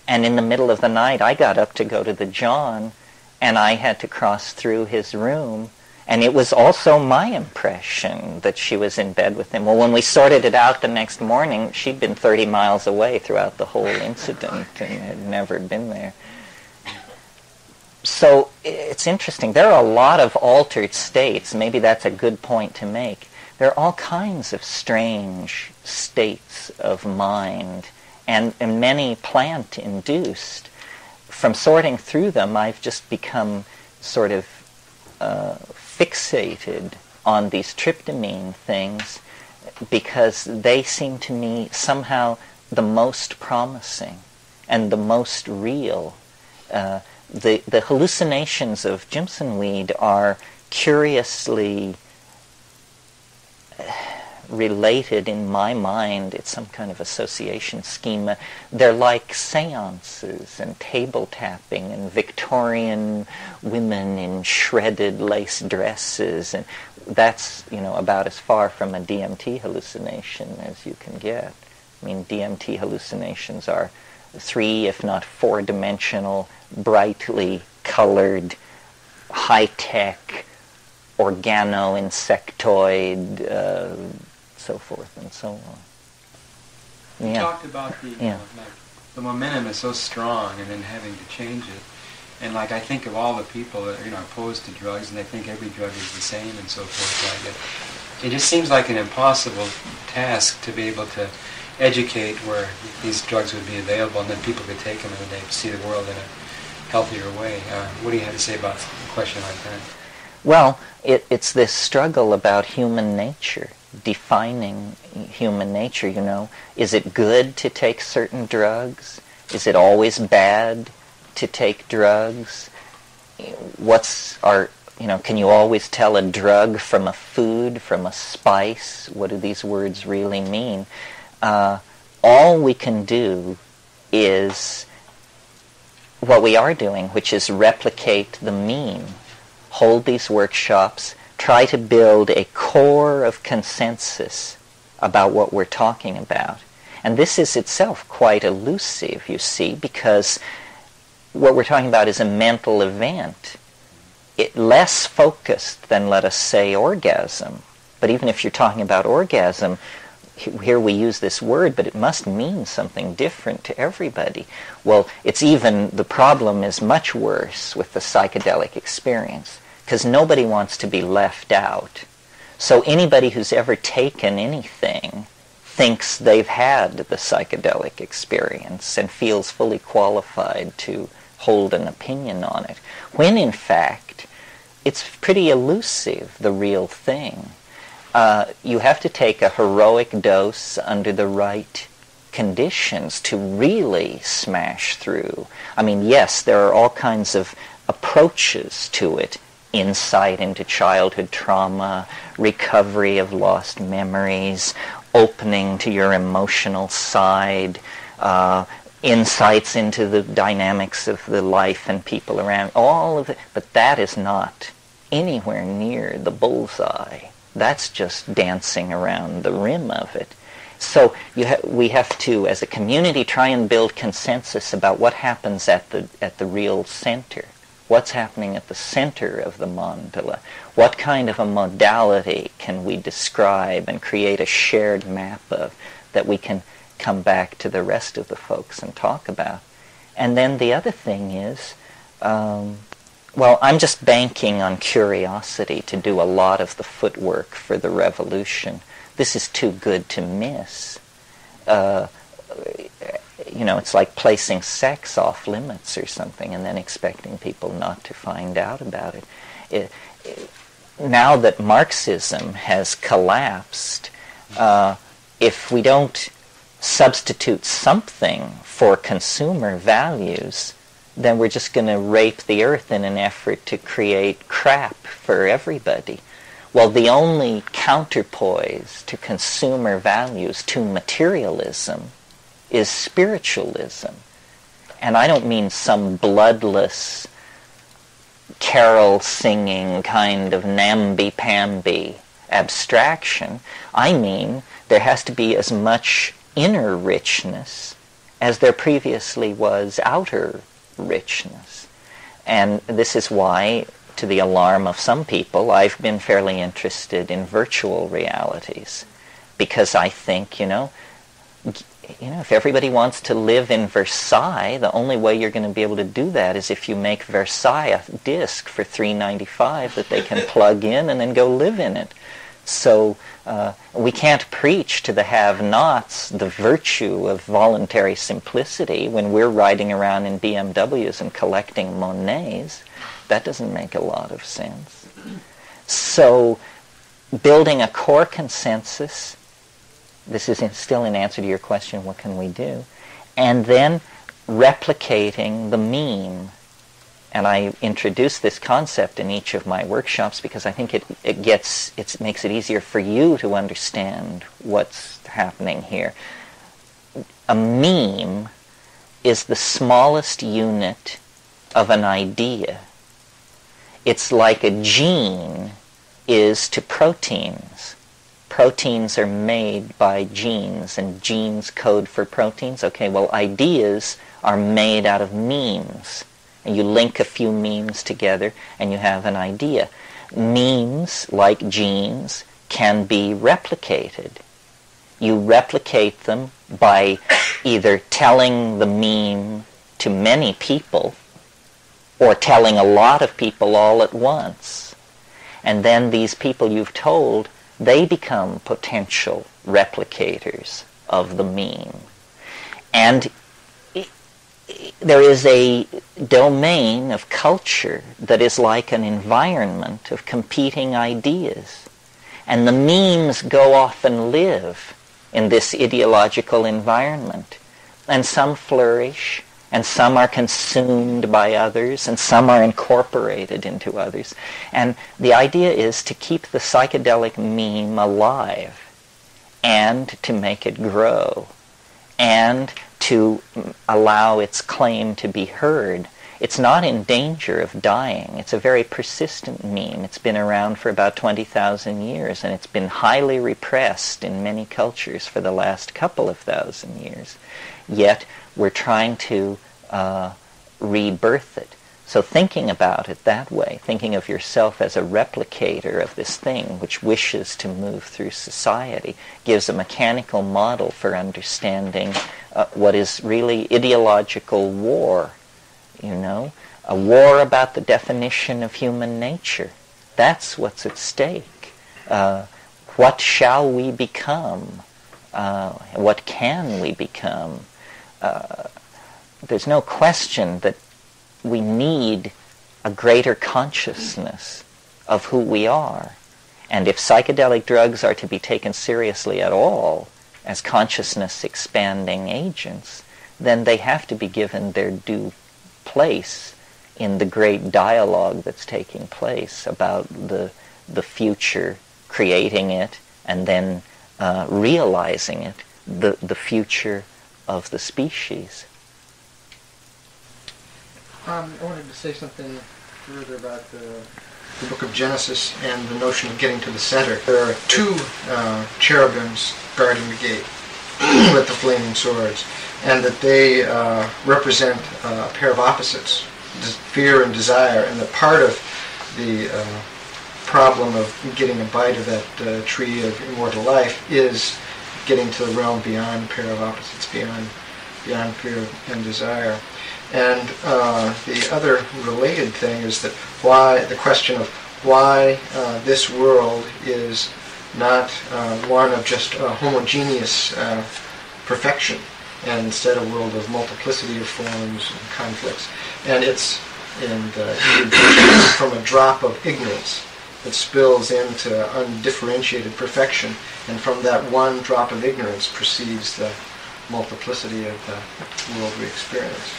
Speaker 1: And in the middle of the night, I got up to go to the John, and I had to cross through his room, and it was also my impression that she was in bed with him. Well, when we sorted it out the next morning, she'd been 30 miles away throughout the whole incident and had never been there. So it's interesting. There are a lot of altered states. Maybe that's a good point to make. There are all kinds of strange states of mind, and many plant-induced. From sorting through them, I've just become sort of fixated on these tryptamine things because they seem to me somehow the most promising and the most real. The hallucinations of Jimson weed are curiously related in my mind. It's some kind of association schema. They're like seances and table tapping and Victorian women in shredded lace dresses, and that's, about as far from a DMT hallucination as you can get. I mean, DMT hallucinations are 3, if not 4-dimensional, brightly colored, high-tech, organo-insectoid, so forth and so on.
Speaker 7: You talked about the momentum is so strong, and then having to change it. And I think of all the people that are opposed to drugs, and they think every drug is the same and so forth. It just seems like an impossible task to be able to educate where these drugs would be available, and then people could take them and they see the world in a healthier way. What do you have to say about a question like that?
Speaker 1: Well, it's this struggle about human nature, defining human nature, Is it good to take certain drugs? Is it always bad to take drugs? Can you always tell a drug from a food, from a spice? What do these words really mean? All we can do is what we are doing, which is replicate the mean. Hold these workshops, try to build a core of consensus about what we're talking about. And this is itself quite elusive, you see, because what we're talking about is a mental event. Less focused than, let us say, orgasm. But even if you're talking about orgasm, here we use this word, but it must mean something different to everybody. Well, the problem is much worse with the psychedelic experience, because nobody wants to be left out. So anybody who's ever taken anything thinks they've had the psychedelic experience and feels fully qualified to hold an opinion on it, when in fact it's pretty elusive, the real thing. You have to take a heroic dose under the right conditions to really smash through. I mean, yes, there are all kinds of approaches to it. Insight into childhood trauma, recovery of lost memories, opening to your emotional side, insights into the dynamics of the life and people around, all of it. But that is not anywhere near the bullseye. That's just dancing around the rim of it. So we have to, as a community, try and build consensus about what happens at the real center. What's happening at the center of the mandala? What kind of a modality can we describe and create a shared map of that we can come back to the rest of the folks and talk about? And then the other thing is, I'm just banking on curiosity to do a lot of the footwork for the revolution. This is too good to miss. It's like placing sex off limits or something and then expecting people not to find out about it. Now that Marxism has collapsed, if we don't substitute something for consumer values, then we're just going to rape the earth in an effort to create crap for everybody. Well, the only counterpoise to consumer values, to materialism, is spiritualism. And I don't mean some bloodless, carol-singing kind of namby-pamby abstraction. I mean there has to be as much inner richness as there previously was outer richness. And this is why, to the alarm of some people, I've been fairly interested in virtual realities. Because I think, if everybody wants to live in Versailles, the only way you're going to be able to do that is if you make Versailles a disc for $3.95 that they can plug in and then go live in it. So we can't preach to the have-nots the virtue of voluntary simplicity when we're riding around in BMWs and collecting Monets. That doesn't make a lot of sense. So building a core consensus this is still in answer to your question, what can we do? And then replicating the meme. And I introduce this concept in each of my workshops because I think it makes it easier for you to understand what's happening here. A meme is the smallest unit of an idea. It's like a gene is to proteins. Proteins are made by genes, and genes code for proteins. Okay, well, ideas are made out of memes. And you link a few memes together, and you have an idea. Memes, like genes, can be replicated. You replicate them by either telling the meme to many people, or telling a lot of people all at once. And then these people you've told, they become potential replicators of the meme. And there is a domain of culture that is like an environment of competing ideas. And the memes go off and live in this ideological environment. And some flourish, and some are consumed by others, and some are incorporated into others. And the idea is to keep the psychedelic meme alive, and to make it grow, and to allow its claim to be heard. It's not in danger of dying. It's a very persistent meme. It's been around for about 20,000 years, and it's been highly repressed in many cultures for the last couple of thousand years. Yet we're trying to rebirth it. So thinking about it that way, thinking of yourself as a replicator of this thing which wishes to move through society, gives a mechanical model for understanding what is really ideological war, you know, a war about the definition of human nature. That's what's at stake. What shall we become? What can we become? There's no question that we need a greater consciousness of who we are. And if psychedelic drugs are to be taken seriously at all as consciousness expanding agents, then they have to be given their due place in the great dialogue that's taking place about the future, creating it, and then realizing it, the future of the species.
Speaker 8: I wanted to say something further about the book of Genesis and the notion of getting to the center. There are two cherubims guarding the gate with the flaming swords, and that they represent a pair of opposites, fear and desire, and that part of the problem of getting a bite of that tree of immortal life is getting to the realm beyond a pair of opposites, beyond fear and desire. And the other related thing is that the question of why this world is not one of just homogeneous perfection, and instead a world of multiplicity of forms and conflicts. And it's from a drop of ignorance that spills into undifferentiated perfection, and from that one drop of ignorance proceeds the multiplicity of the world we experience.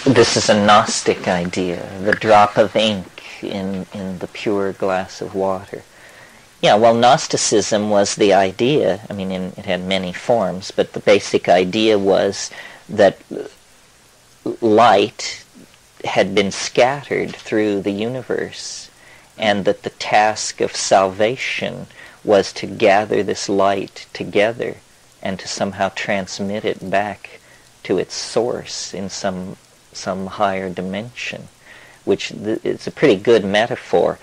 Speaker 1: This is a Gnostic idea, the drop of ink in the pure glass of water. Yeah, well, Gnosticism was the idea, I mean, it had many forms, but the basic idea was that light had been scattered through the universe, and that the task of salvation was to gather this light together and to somehow transmit it back to its source in some higher dimension, which is a pretty good metaphor.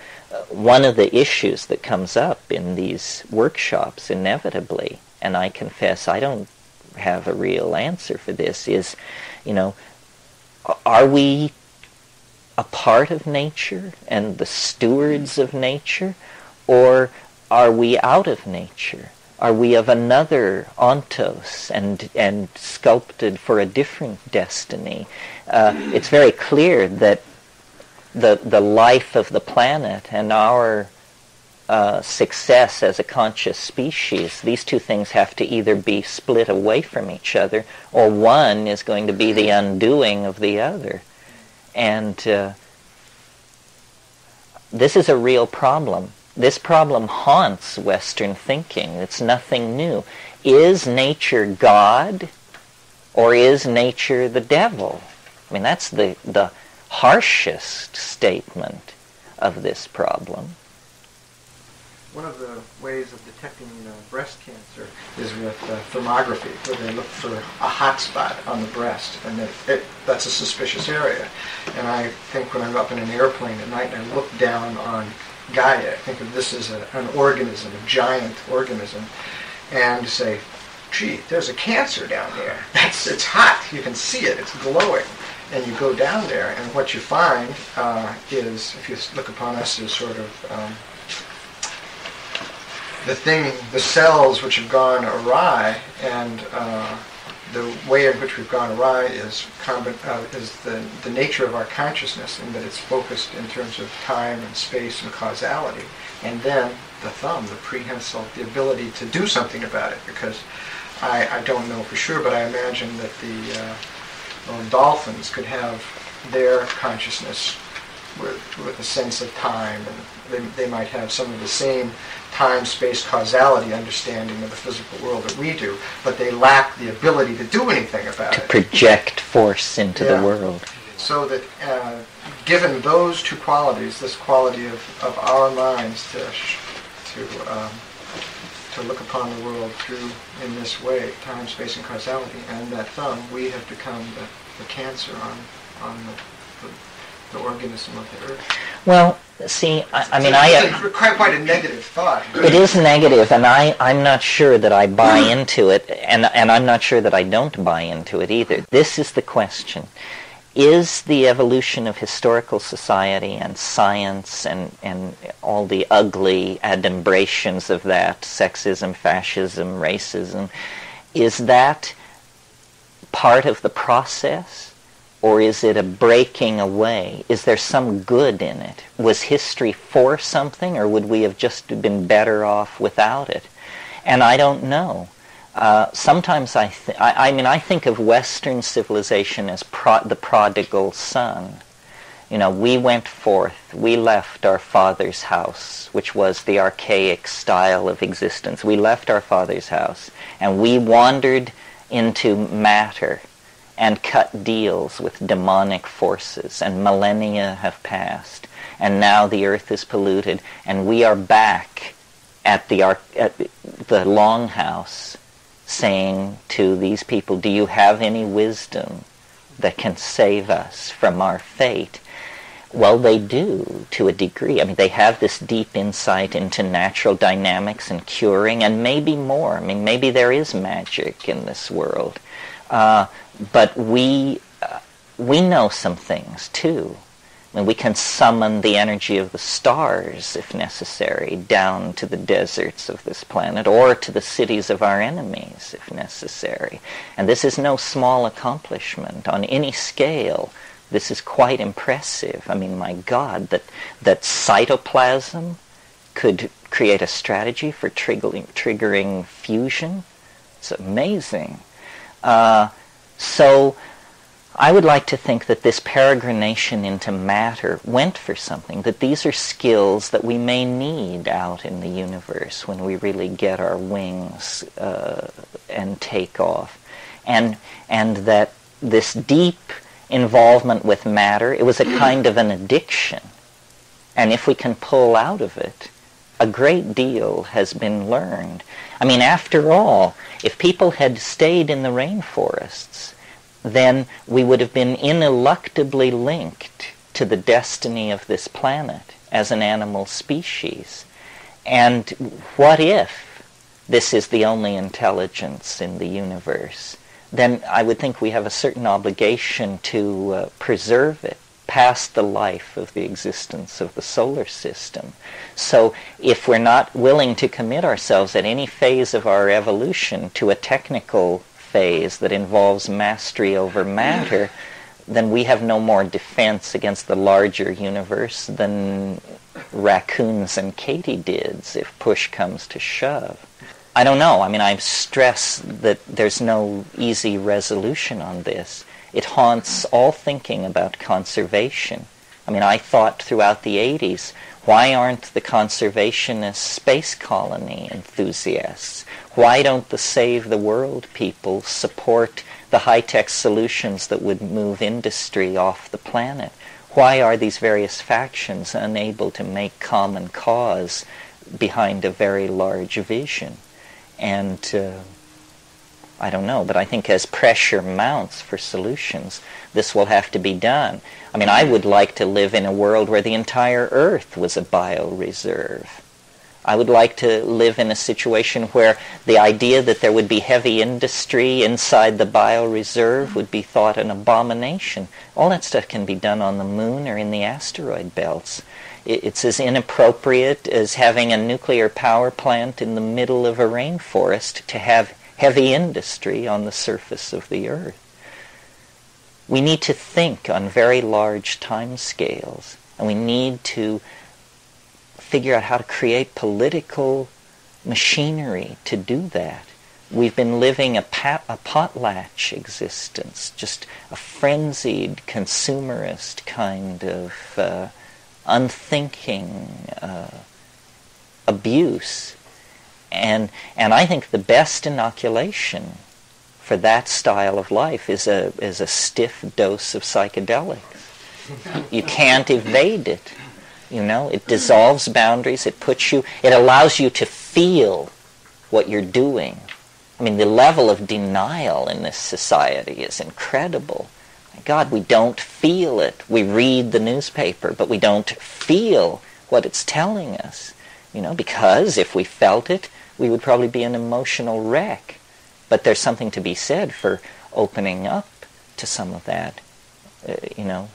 Speaker 1: One of the issues that comes up in these workshops inevitably, and I confess I don't have a real answer for this, is, you know, are we a part of nature and the stewards of nature, or are we out of nature? Are we of another ontos and sculpted for a different destiny? It's very clear that the life of the planet and our success as a conscious species, these two things have to either be split away from each other, or one is going to be the undoing of the other. And this is a real problem. This problem haunts Western thinking. It's nothing new. Is nature God, or is nature the devil? I mean, that's the harshest statement of this problem.
Speaker 8: One of the ways of detecting breast cancer is with thermography, where they look for a hot spot on the breast, and that's a suspicious area. And I think when I'm up in an airplane at night and I look down on Gaia, I think of this as an organism, a giant organism, and say, gee, there's a cancer down there. It's hot. You can see it. It's glowing. And you go down there, and what you find is, if you look upon us as sort of the cells which have gone awry, and the way in which we've gone awry is the nature of our consciousness, in that it's focused in terms of time and space and causality. And then the thumb, the prehensile, the ability to do something about it, because I don't know for sure, but I imagine that the dolphins could have their consciousness with a sense of time, and they might have some of the same time, space, causality understanding of the physical world that we do, but they lack the ability to do anything about it.
Speaker 1: To project force into the world.
Speaker 8: So that given those two qualities, this quality of our minds to look upon the world through, in this way, time, space, and causality, and that thumb, we have become the cancer on the organism of the earth.
Speaker 1: Well, see,
Speaker 8: it's quite a negative thought.
Speaker 1: It is negative, and I'm not sure that I buy into it, and I'm not sure that I don't buy into it either. This is the question. Is the evolution of historical society and science and all the ugly adumbrations of that, sexism, fascism, racism, is that part of the process? Or is it a breaking away? Is there some good in it? Was history for something, or would we have just been better off without it? And I don't know. Sometimes I think of Western civilization as the prodigal son. You know, we went forth, we left our father's house, which was the archaic style of existence. We left our father's house, and we wandered into matter and cut deals with demonic forces, and millennia have passed, and now the earth is polluted, and we are back at the longhouse, saying to these people, do you have any wisdom that can save us from our fate? Well, they do, to a degree. I mean, they have this deep insight into natural dynamics and curing, and maybe more. I mean, maybe there is magic in this world. But we know some things, too. I mean, we can summon the energy of the stars, if necessary, down to the deserts of this planet, or to the cities of our enemies, if necessary. And this is no small accomplishment. On any scale, this is quite impressive. I mean, my God, that cytoplasm could create a strategy for triggering fusion. It's amazing. So I would like to think that this peregrination into matter went for something, that these are skills that we may need out in the universe when we really get our wings and take off. And that this deep involvement with matter, it was a kind of an addiction. And if we can pull out of it, a great deal has been learned. I mean, after all, if people had stayed in the rainforests, then we would have been ineluctably linked to the destiny of this planet as an animal species. And what if this is the only intelligence in the universe? Then I would think we have a certain obligation to preserve it past the life of the existence of the solar system. So if we're not willing to commit ourselves at any phase of our evolution to a technical phase that involves mastery over matter, then we have no more defense against the larger universe than raccoons and katydids if push comes to shove. I don't know. I mean, I stress that there's no easy resolution on this. It haunts all thinking about conservation. I mean, I thought throughout the 80s, why aren't the conservationist space colony enthusiasts? Why don't the Save the World people support the high-tech solutions that would move industry off the planet? Why are these various factions unable to make common cause behind a very large vision? And I don't know, but I think as pressure mounts for solutions, this will have to be done. I mean, I would like to live in a world where the entire Earth was a bioreserve. I would like to live in a situation where the idea that there would be heavy industry inside the bioreserve would be thought an abomination. All that stuff can be done on the moon or in the asteroid belts. It's as inappropriate as having a nuclear power plant in the middle of a rainforest to have heavy industry on the surface of the Earth. We need to think on very large time scales, and we need to figure out how to create political machinery to do that. We've been living a potlatch existence, just a frenzied, consumerist kind of unthinking abuse. And I think the best inoculation for that style of life is a stiff dose of psychedelics. You can't evade it. You know, it dissolves boundaries, it allows you to feel what you're doing. I mean, the level of denial in this society is incredible. My God, we don't feel it. We read the newspaper, but we don't feel what it's telling us. You know, because if we felt it, we would probably be an emotional wreck. But there's something to be said for opening up to some of that. You know,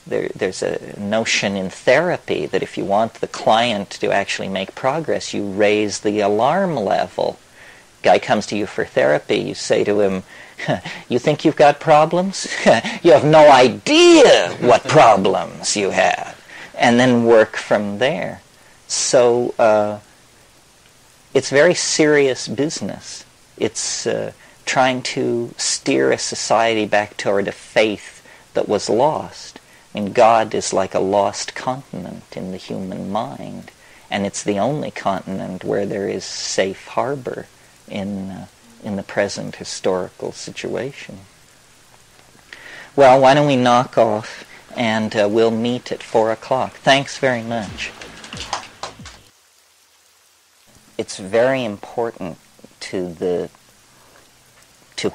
Speaker 1: there's a notion in therapy that if you want the client to actually make progress, you raise the alarm level. Guy comes to you for therapy, you say to him, you think you've got problems? You have no idea what problems you have. And then work from there. So it's very serious business. It's trying to steer a society back toward a faith that was lost. I mean, God is like a lost continent in the human mind, and it's the only continent where there is safe harbor in the present historical situation. Well, why don't we knock off, and we'll meet at 4 o'clock. Thanks very much. It's very important to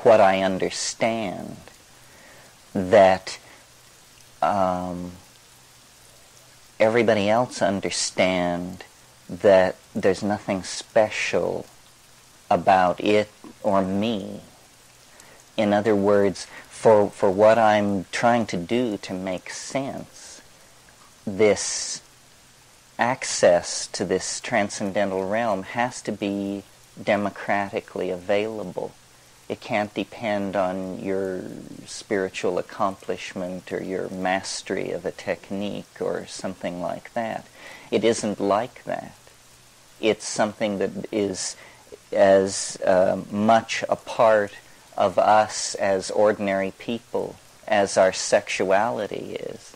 Speaker 1: what I understand that everybody else understand that there's nothing special about it or me. In other words, for what I'm trying to do to make sense, this access to this transcendental realm has to be democratically available. It can't depend on your spiritual accomplishment or your mastery of a technique or something like that. It isn't like that. It's something that is as much a part of us as ordinary people as our sexuality is.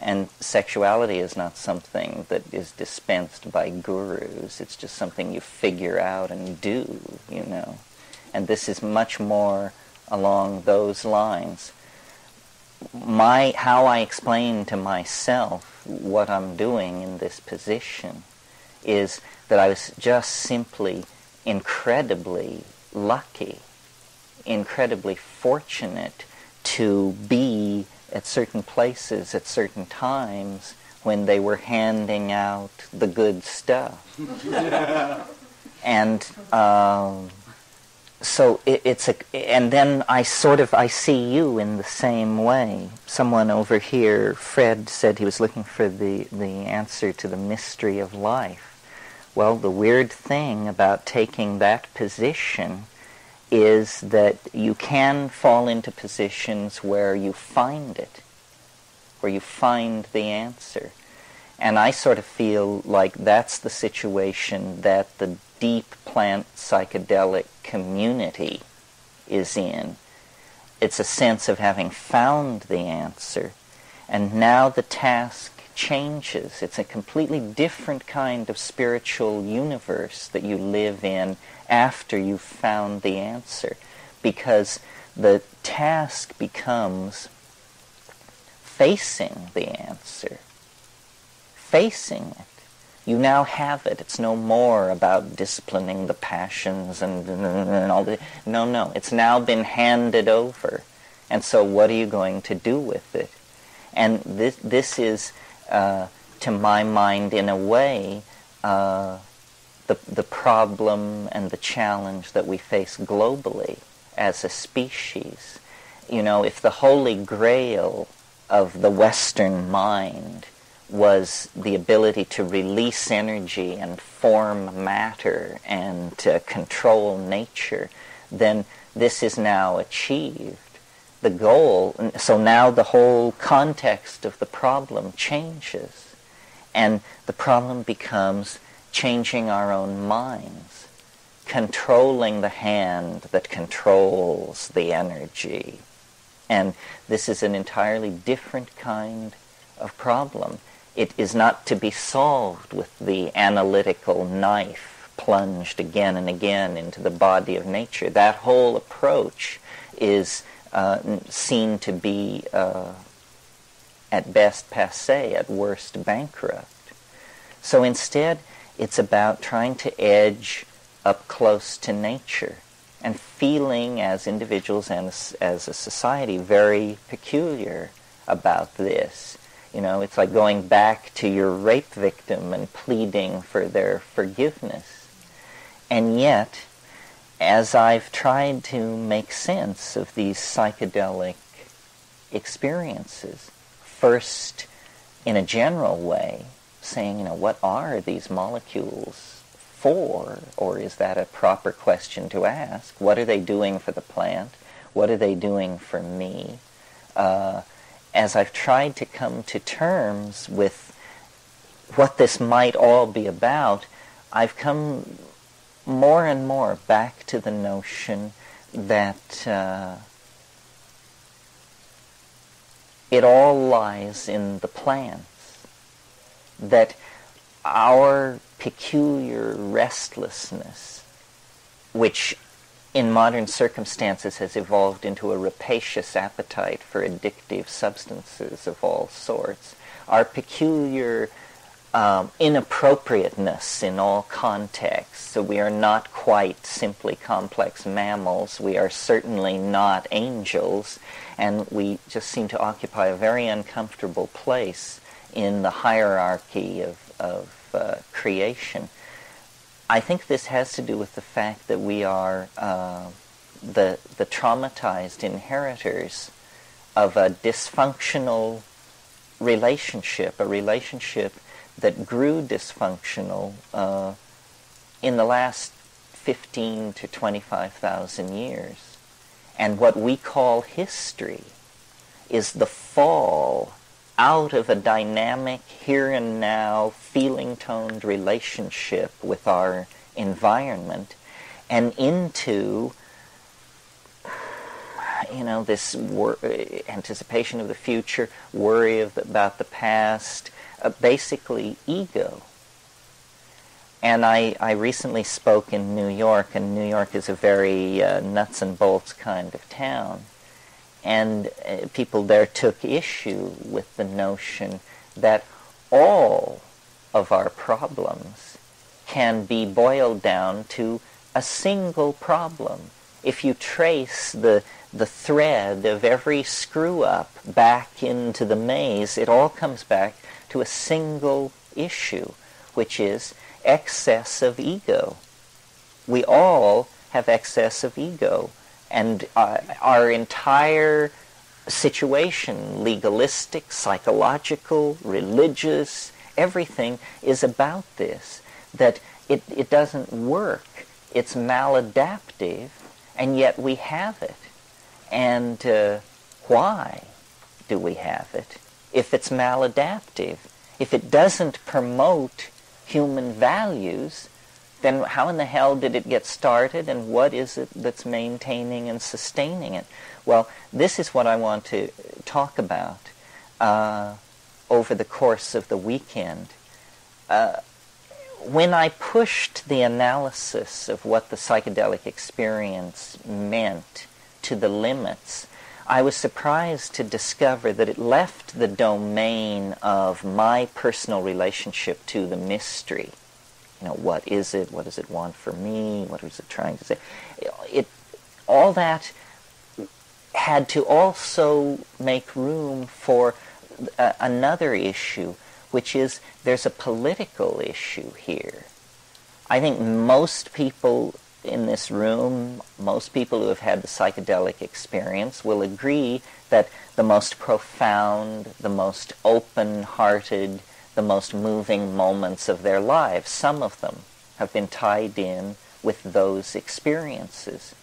Speaker 1: And sexuality is not something that is dispensed by gurus. It's just something you figure out and do, you know. And this is much more along those lines. How I explain to myself what I'm doing in this position is that I was just simply incredibly lucky, incredibly fortunate to be at certain places at certain times when they were handing out the good stuff. And so and then I see you in the same way. Someone over here, Fred, said he was looking for the answer to the mystery of life. Well, the weird thing about taking that position is that you can fall into positions where you find it, where you find the answer. And I sort of feel like that's the situation that the deep plant psychedelic community is in. It's a sense of having found the answer, and now the task changes. It's a completely different kind of spiritual universe that you live in after you've found the answer, because the task becomes facing the answer, facing it. You now have it. It's no more about disciplining the passions and all the... No. It's now been handed over. And so what are you going to do with it? And this is, to my mind, in a way, the problem and the challenge that we face globally as a species. You know, if the holy grail of the Western mind was the ability to release energy and form matter and to control nature, then this is now achieved. The goal, so now the whole context of the problem changes, and the problem becomes changing our own minds, controlling the hand that controls the energy. And this is an entirely different kind of problem. It is not to be solved with the analytical knife plunged again and again into the body of nature. That whole approach is seen to be, at best, passé, at worst, bankrupt. So instead, it's about trying to edge up close to nature and feeling as individuals and as a society very peculiar about this. You know, it's like going back to your rape victim and pleading for their forgiveness. And yet, as I've tried to make sense of these psychedelic experiences, first in a general way, saying, you know, what are these molecules for? Or is that a proper question to ask? What are they doing for the plant? What are they doing for me? As I've tried to come to terms with what this might all be about, I've come more and more back to the notion that it all lies in the plants, that our peculiar restlessness, which in modern circumstances has evolved into a rapacious appetite for addictive substances of all sorts, our peculiar inappropriateness in all contexts. So we are not quite simply complex mammals. We are certainly not angels, and we just seem to occupy a very uncomfortable place in the hierarchy of creation. I think this has to do with the fact that we are the traumatized inheritors of a dysfunctional relationship, a relationship that grew dysfunctional in the last 15 to 25,000 years. And what we call history is the fall out of a dynamic, here and now, feeling-toned relationship with our environment and into, you know, this anticipation of the future, worry about the past, basically ego. And I recently spoke in New York, and New York is a very nuts and bolts kind of town. And people there took issue with the notion that all of our problems can be boiled down to a single problem. If you trace the thread of every screw-up back into the maze, it all comes back to a single issue, which is excess of ego. We all have excess of ego. And our entire situation, legalistic, psychological, religious, everything is about this, that it doesn't work. It's maladaptive, and yet we have it. And why do we have it if it's maladaptive? If it doesn't promote human values, then how in the hell did it get started, and what is it that's maintaining and sustaining it? Well, this is what I want to talk about over the course of the weekend. When I pushed the analysis of what the psychedelic experience meant to the limits, I was surprised to discover that it left the domain of my personal relationship to the mystery. You know, what is it? What does it want for me? What is it trying to say? All that had to also make room for another issue, which is there's a political issue here. I think most people in this room, most people who have had the psychedelic experience will agree that the most profound, the most open-hearted, the most moving moments of their lives, some of them have been tied in with those experiences.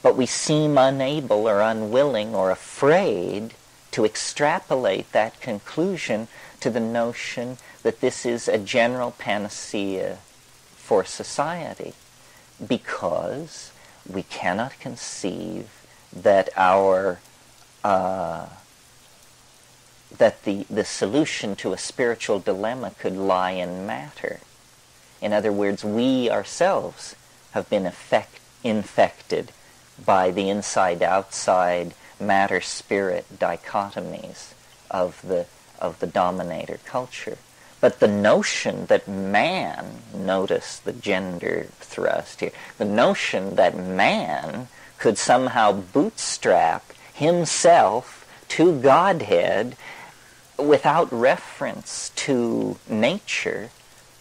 Speaker 1: But we seem unable or unwilling or afraid to extrapolate that conclusion to the notion that this is a general panacea for society, because we cannot conceive that that the solution to a spiritual dilemma could lie in matter. In other words, we ourselves have been infected by the inside-outside matter-spirit dichotomies of the dominator culture. But the notion that man, notice the gender thrust here, the notion that man could somehow bootstrap himself to Godhead without reference to nature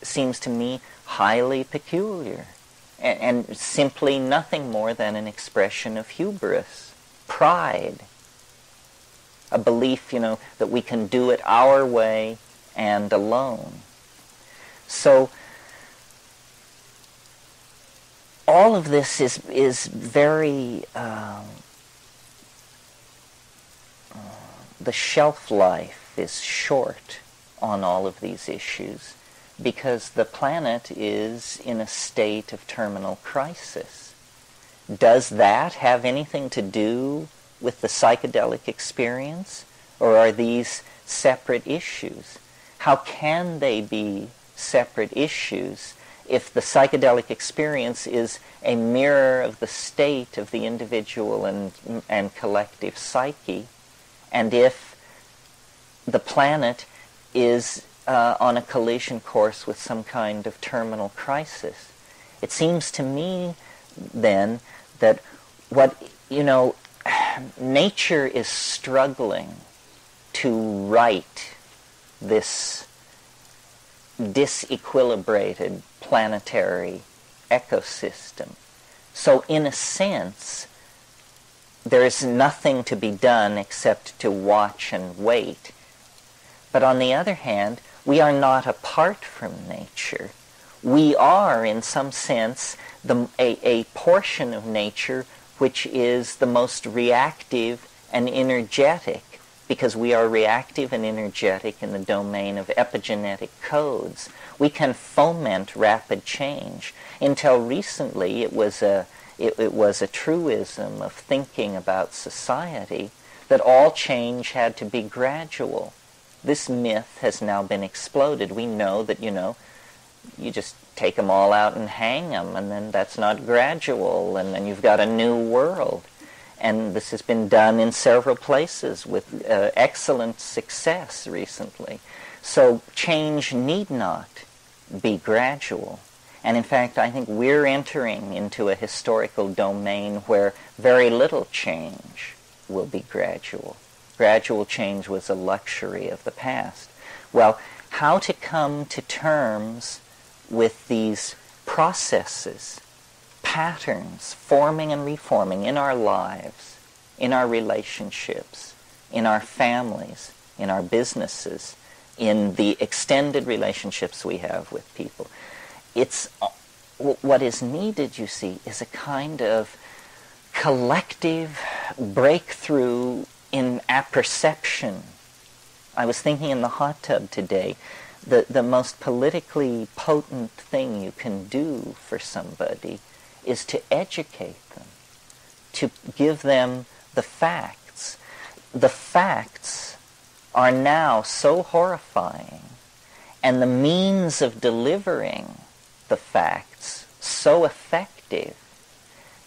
Speaker 1: seems to me highly peculiar, and simply nothing more than an expression of hubris, pride, a belief, that we can do it our way and alone. So all of this is very the shelf life is short on all of these issues because the planet is in a state of terminal crisis. Does that have anything to do with the psychedelic experience, or are these separate issues? How can they be separate issues if the psychedelic experience is a mirror of the state of the individual and collective psyche, and if the planet is on a collision course with some kind of terminal crisis? It seems to me then that nature is struggling to right this disequilibrated planetary ecosystem. So in a sense, there is nothing to be done except to watch and wait. But on the other hand, we are not apart from nature. We are, in some sense, a portion of nature which is the most reactive and energetic, because we are reactive and energetic in the domain of epigenetic codes. We can foment rapid change. Until recently, it was a truism of thinking about society that all change had to be gradual. This myth has now been exploded. We know that, you just take them all out and hang them, and then that's not gradual, and then you've got a new world. And this has been done in several places with excellent success recently. So change need not be gradual. And in fact, I think we're entering into a historical domain where very little change will be gradual. Gradual change was a luxury of the past. Well, how to come to terms with these processes, patterns, forming and reforming in our lives, in our relationships, in our families, in our businesses, in the extended relationships we have with people. What is needed, you see, is a kind of collective breakthrough in apperception. I was thinking in the hot tub today the most politically potent thing you can do for somebody is to educate them, to give them the facts. The facts are now so horrifying, and the means of delivering the facts so effective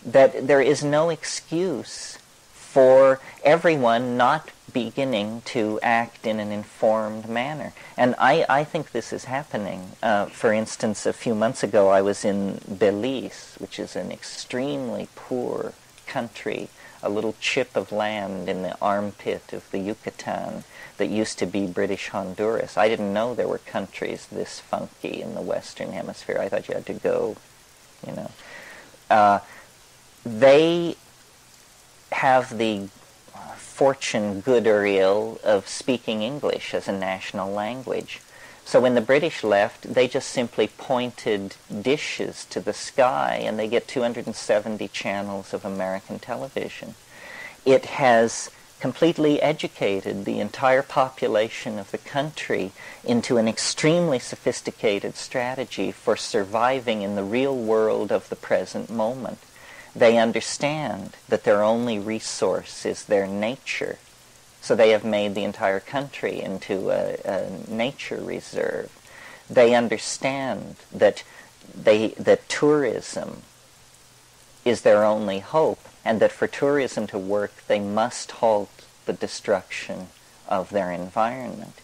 Speaker 1: that there is no excuse for everyone not beginning to act in an informed manner. And I think this is happening. For instance, a few months ago I was in Belize, which is an extremely poor country, a little chip of land in the armpit of the Yucatan that used to be British Honduras. I didn't know there were countries this funky in the Western Hemisphere. I thought you had to go, you know. They have the fortune, good or ill, of speaking English as a national language. So when the British left, they just simply pointed dishes to the sky, and they get 270 channels of American television. It has completely educated the entire population of the country into an extremely sophisticated strategy for surviving in the real world of the present moment. They understand that their only resource is their nature. So they have made the entire country into a nature reserve. They understand that tourism is their only hope, and that for tourism to work, they must halt the destruction of their environment.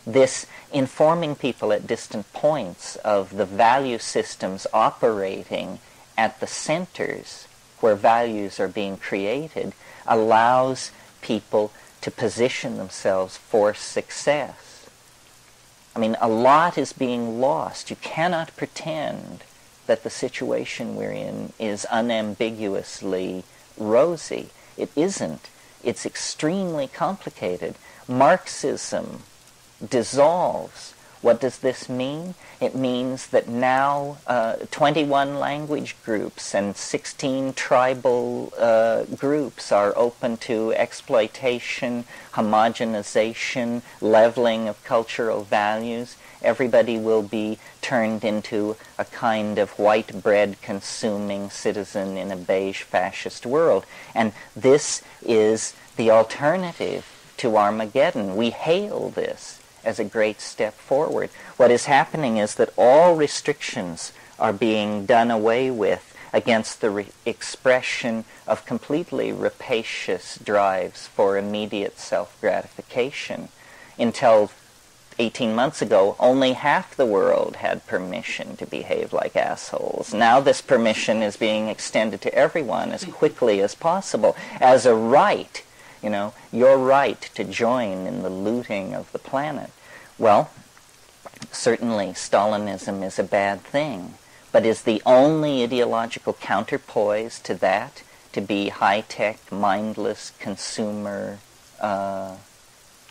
Speaker 1: This informing people at distant points of the value systems operating at the centers where values are being created allows people to position themselves for success. I mean, a lot is being lost. You cannot pretend that the situation we're in is unambiguously rosy. It isn't. It's extremely complicated. Marxism dissolves. What does this mean? It means that now 21 language groups and 16 tribal groups are open to exploitation, homogenization, leveling of cultural values. Everybody will be turned into a kind of white bread consuming citizen in a beige fascist world. And this is the alternative to Armageddon. We hail this as a great step forward. What is happening is that all restrictions are being done away with against the expression of completely rapacious drives for immediate self-gratification. Until 18 months ago, only half the world had permission to behave like assholes. Now this permission is being extended to everyone as quickly as possible as a right. You know, your right to join in the looting of the planet. Well, certainly Stalinism is a bad thing, but is the only ideological counterpoise to that to be high-tech, mindless consumer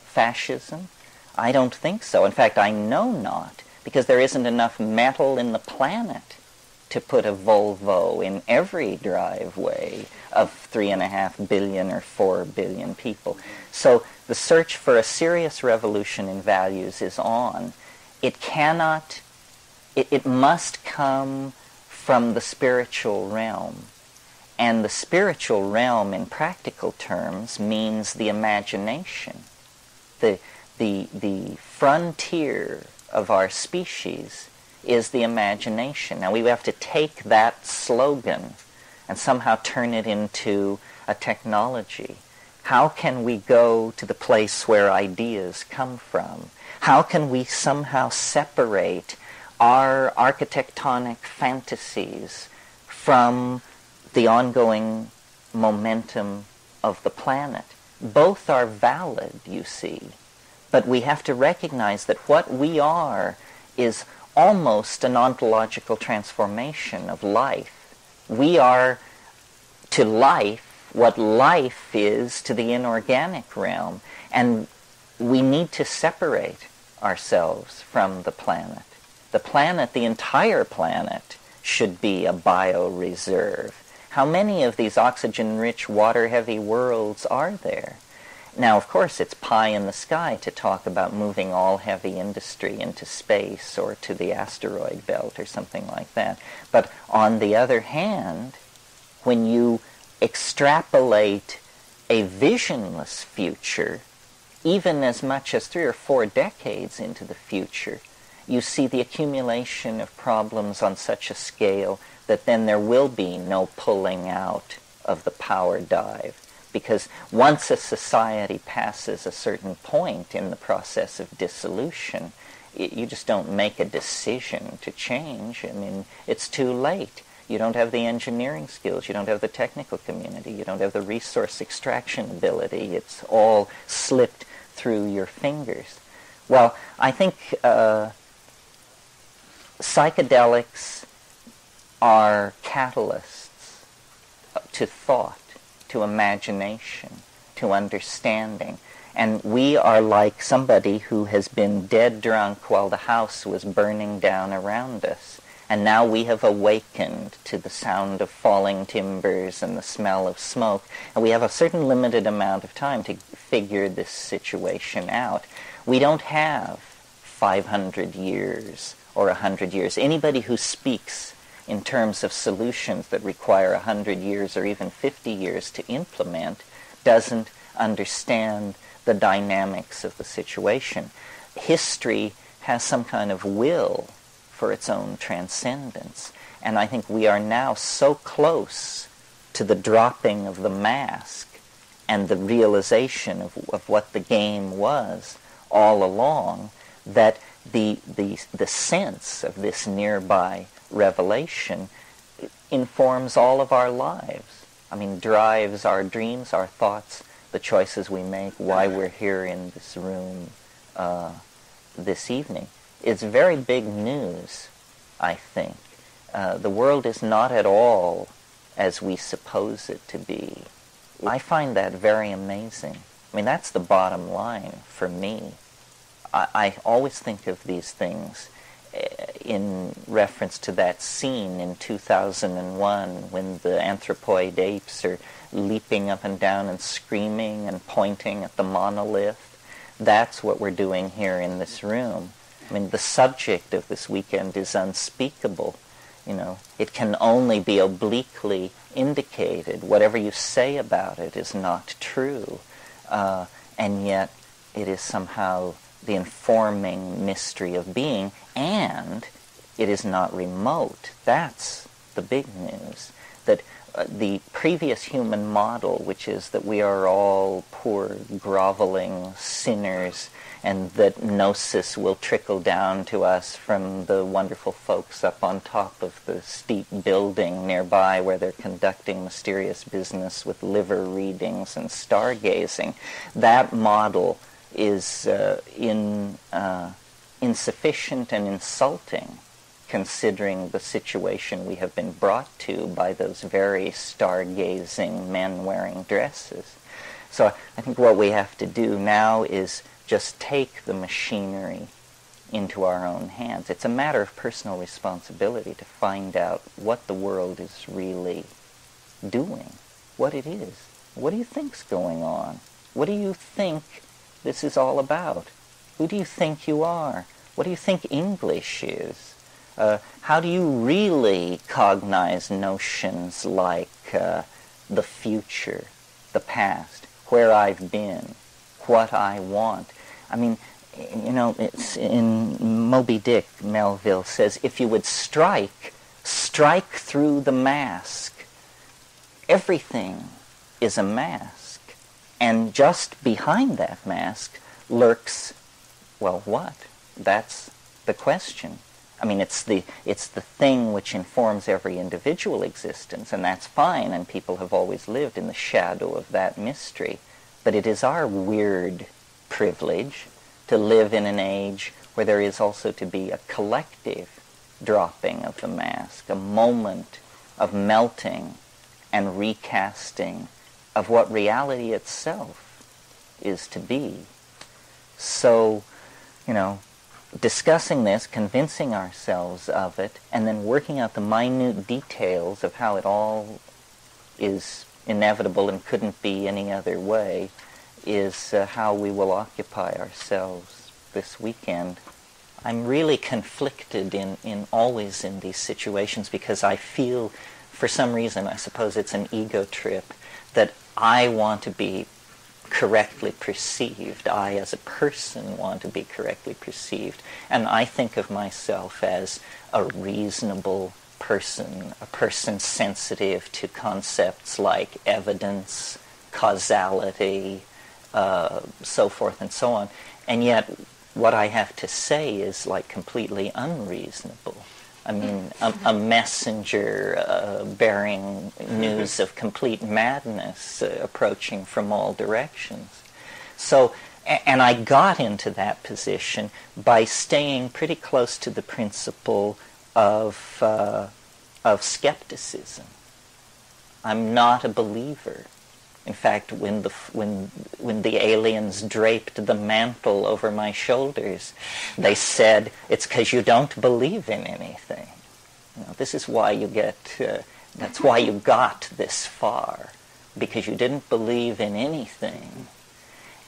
Speaker 1: fascism? I don't think so. In fact, I know not, because there isn't enough metal in the planet to put a Volvo in every driveway of 3.5 billion or 4 billion people. So the search for a serious revolution in values is on. It cannot, it must come from the spiritual realm. And the spiritual realm in practical terms means the imagination. The frontier of our species is the imagination. Now we have to take that slogan and somehow turn it into a technology. How can we go to the place where ideas come from? How can we somehow separate our architectonic fantasies from the ongoing momentum of the planet? Both are valid, you see, but we have to recognize that what we are is almost an ontological transformation of life. We are to life what life is to the inorganic realm, and we need to separate ourselves from the planet. The planet, the entire planet, should be a bioreserve. How many of these oxygen-rich, water-heavy worlds are there? Now, of course, it's pie in the sky to talk about moving all heavy industry into space or to the asteroid belt or something like that. But on the other hand, when you extrapolate a visionless future, even as much as 3 or 4 decades into the future, you see the accumulation of problems on such a scale that then there will be no pulling out of the power dive. Because once a society passes a certain point in the process of dissolution, you just don't make a decision to change. I mean, it's too late. You don't have the engineering skills. You don't have the technical community. You don't have the resource extraction ability. It's all slipped through your fingers. Well, I think psychedelics are catalysts to thought, to imagination, to understanding. And we are like somebody who has been dead drunk while the house was burning down around us. And now we have awakened to the sound of falling timbers and the smell of smoke. And we have a certain limited amount of time to figure this situation out. We don't have 500 years or 100 years. Anybody who speaks in terms of solutions that require 100 years or even 50 years to implement doesn't understand the dynamics of the situation. History has some kind of will for its own transcendence. And I think we are now so close to the dropping of the mask and the realization of what the game was all along, that the sense of this nearby revelation informs all of our lives. I mean, drives our dreams, our thoughts, the choices we make, why we're here in this room this evening. It's very big news, I think. The world is not at all as we suppose it to be. I find that very amazing. I mean, that's the bottom line for me. I always think of these things in reference to that scene in 2001 when the anthropoid apes are leaping up and down and screaming and pointing at the monolith. That's what we're doing here in this room. I mean, the subject of this weekend is unspeakable. You know, it can only be obliquely indicated. Whatever you say about it is not true. And yet it is somehow the informing mystery of being, and it is not remote. That's the big news. That the previous human model, which is that we are all poor, groveling sinners, and that gnosis will trickle down to us from the wonderful folks up on top of the steep building nearby where they're conducting mysterious business with liver readings and stargazing. That model is insufficient and insulting, considering the situation we have been brought to by those very stargazing men wearing dresses. So I think what we have to do now is just take the machinery into our own hands. It's a matter of personal responsibility to find out what the world is really doing, what it is. What do you think's going on? What do you think this is all about? Who do you think you are? What do you think English is? How do you really cognize notions like the future, the past, where I've been, what I want? I mean, you know, it's in Moby Dick, Melville says, if you would strike through the mask. Everything is a mask. And just behind that mask lurks, well, what? That's the question. I mean, it's the thing which informs every individual existence, and that's fine, and people have always lived in the shadow of that mystery. But it is our weird privilege to live in an age where there is also to be a collective dropping of the mask, a moment of melting and recasting of what reality itself is to be. So, you know, discussing this, convincing ourselves of it, and then working out the minute details of how it all is inevitable and couldn't be any other way, is how we will occupy ourselves this weekend. I'm really conflicted in always in these situations because I feel, for some reason, I suppose it's an ego trip, that I want to be correctly perceived. I, as a person, want to be correctly perceived. And I think of myself as a reasonable person, a person sensitive to concepts like evidence, causality, so forth and so on. And yet, what I have to say is like completely unreasonable. I mean, a messenger bearing news of complete madness approaching from all directions. So, and I got into that position by staying pretty close to the principle of skepticism. I'm not a believer. In fact, when the aliens draped the mantle over my shoulders, they said, it's because you don't believe in anything. You know, this is why you get, that's why you got this far, because you didn't believe in anything.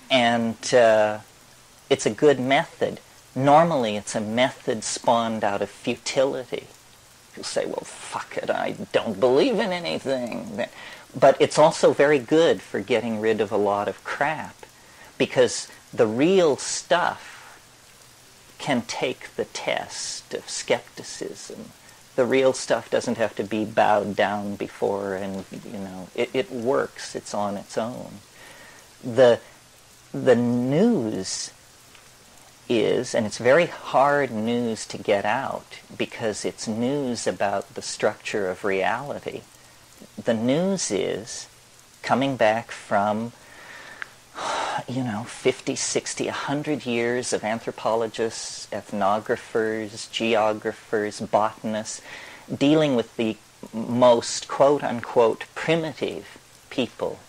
Speaker 1: And it's a good method. Normally, it's a method spawned out of futility. You'll say, well, fuck it, I don't believe in anything. But it's also very good for getting rid of a lot of crap, because the real stuff can take the test of skepticism. The real stuff doesn't have to be bowed down before, and you know, it works. It's on its own. The news is, and it's very hard news to get out because it's news about the structure of reality. The news is coming back from, 50, 60, 100 years of anthropologists, ethnographers, geographers, botanists, dealing with the most quote-unquote primitive people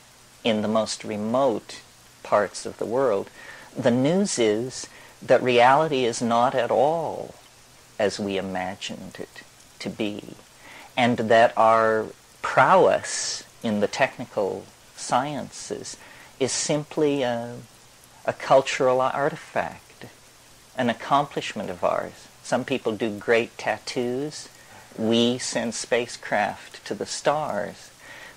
Speaker 1: in the most remote parts of the world. The news is that reality is not at all as we imagined it to be, and that our prowess in the technical sciences is simply a cultural artifact, an accomplishment of ours. Some people do great tattoos. We send spacecraft to the stars.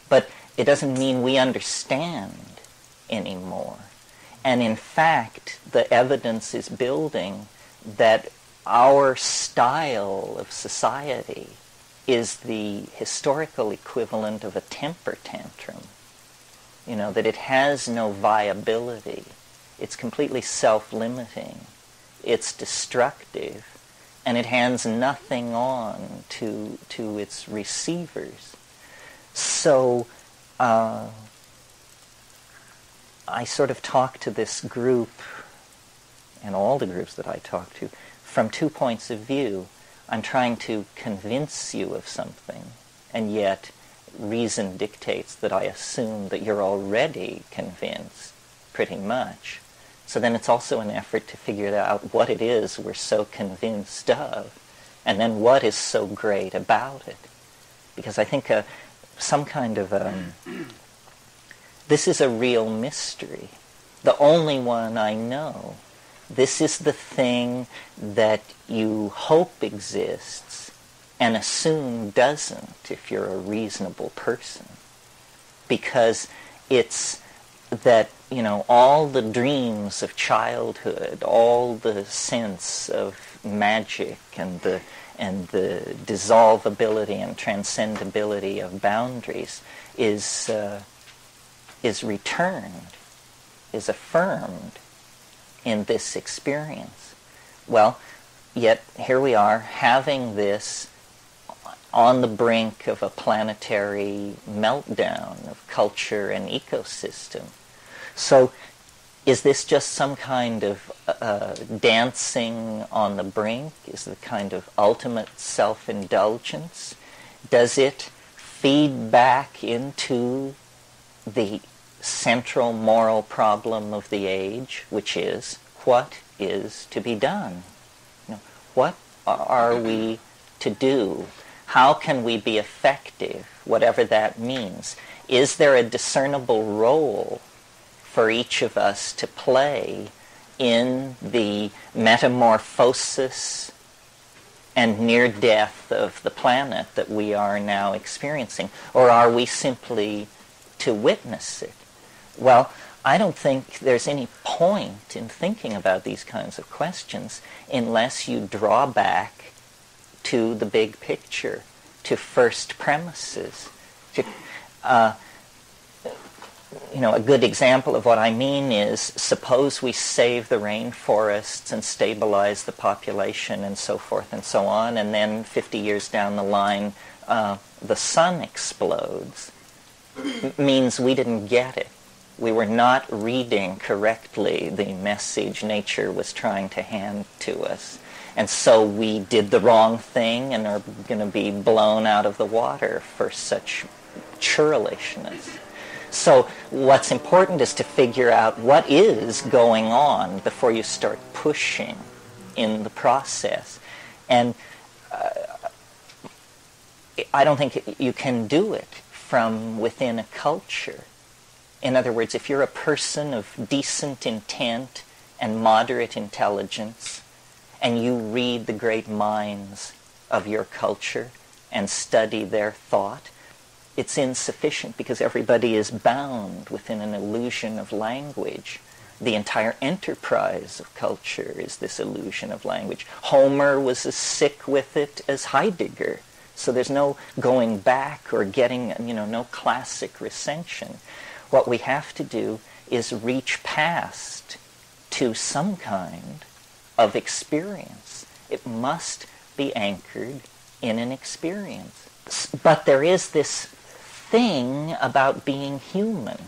Speaker 1: But it doesn't mean we understand anymore. And in fact, the evidence is building that our style of society is the historical equivalent of a temper tantrum. You know, that it has no viability. It's completely self-limiting. It's destructive. And it hands nothing on to its receivers. So I sort of talk to this group, and all the groups that I talk to, from two points of view. I'm trying to convince you of something, and yet reason dictates that I assume that you're already convinced, pretty much. So then it's also an effort to figure out what it is we're so convinced of, and then what is so great about it. Because I think some kind of this is a real mystery, the only one I know. This is the thing that you hope exists and assume doesn't if you're a reasonable person. Because it's that, all the dreams of childhood, all the sense of magic and the dissolvability and transcendability of boundaries is returned, is affirmed in this experience. Well, yet here we are having this on the brink of a planetary meltdown of culture and ecosystem. So is this just some kind of dancing on the brink? Is it kind of ultimate self-indulgence? Does it feed back into the central moral problem of the age, which is, what is to be done? What are we to do? How can we be effective, whatever that means? Is there a discernible role for each of us to play in the metamorphosis and near death of the planet that we are now experiencing? Or are we simply to witness it? Well, I don't think there's any point in thinking about these kinds of questions unless you draw back to the big picture, to first premises. A good example of what I mean is, suppose we save the rainforests and stabilize the population and so forth and so on, and then 50 years down the line, the sun explodes. Means we didn't get it. We were not reading correctly the message nature was trying to hand to us. And so we did the wrong thing and are going to be blown out of the water for such churlishness. So what's important is to figure out what is going on before you start pushing in the process. And I don't think you can do it from within a culture. In other words, if you're a person of decent intent and moderate intelligence, and you read the great minds of your culture and study their thought, it's insufficient because everybody is bound within an illusion of language. The entire enterprise of culture is this illusion of language. Homer was as sick with it as Heidegger. So there's no going back or getting, no classic recension. What we have to do is reach past to some kind of experience. It must be anchored in an experience. But there is this thing about being human,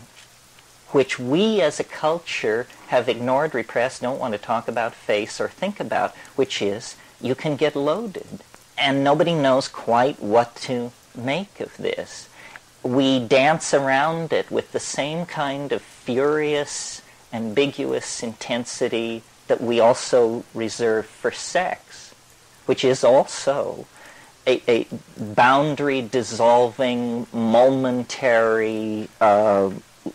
Speaker 1: which we as a culture have ignored, repressed, don't want to talk about, face, or think about, which is you can get loaded. And nobody knows quite what to make of this. We dance around it with the same kind of furious, ambiguous intensity that we also reserve for sex, which is also a boundary-dissolving, momentary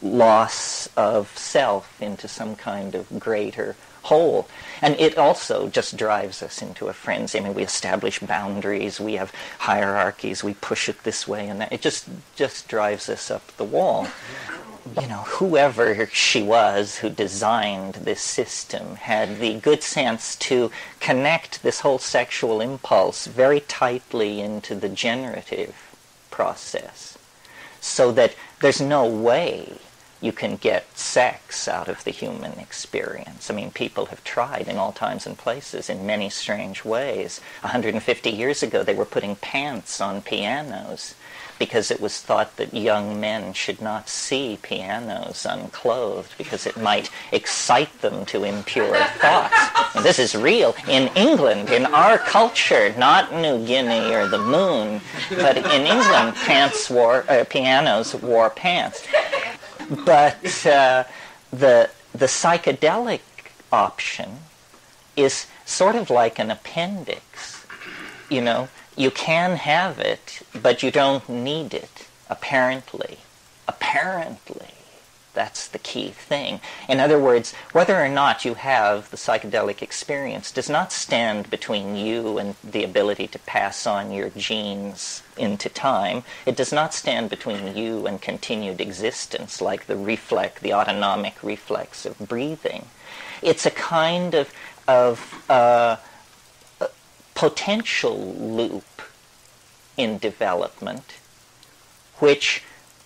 Speaker 1: loss of self into some kind of greater whole. And it also just drives us into a frenzy. I mean, we establish boundaries, we have hierarchies, we push it this way and that. It just drives us up the wall. Whoever she was who designed this system had the good sense to connect this whole sexual impulse very tightly into the generative process, so that there's no way you can get sex out of the human experience. I mean, people have tried in all times and places in many strange ways. 150 years ago, they were putting pants on pianos because it was thought that young men should not see pianos unclothed because it might excite them to impure thoughts. And this is real. In England, in our culture, not New Guinea or the moon, but in England, pianos wore pants. But the psychedelic option is sort of like an appendix. You can have it, but you don't need it, apparently. Apparently. That's the key thing. In other words, whether or not you have the psychedelic experience does not stand between you and the ability to pass on your genes into time. It does not stand between you and continued existence, like the autonomic reflex of breathing. It's a kind of potential loop in development, which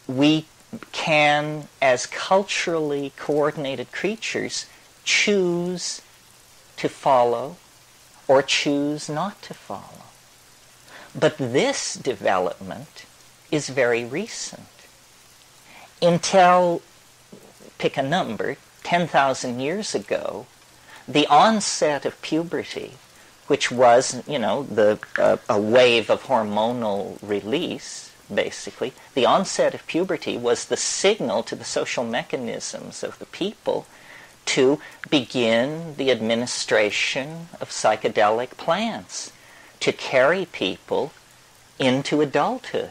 Speaker 1: we can, as culturally coordinated creatures, choose to follow or choose not to follow. But this development is very recent. Until, pick a number, 10,000 years ago, the onset of puberty, which was, a wave of hormonal release, basically, the onset of puberty was the signal to the social mechanisms of the people to begin the administration of psychedelic plants, to carry people into adulthood,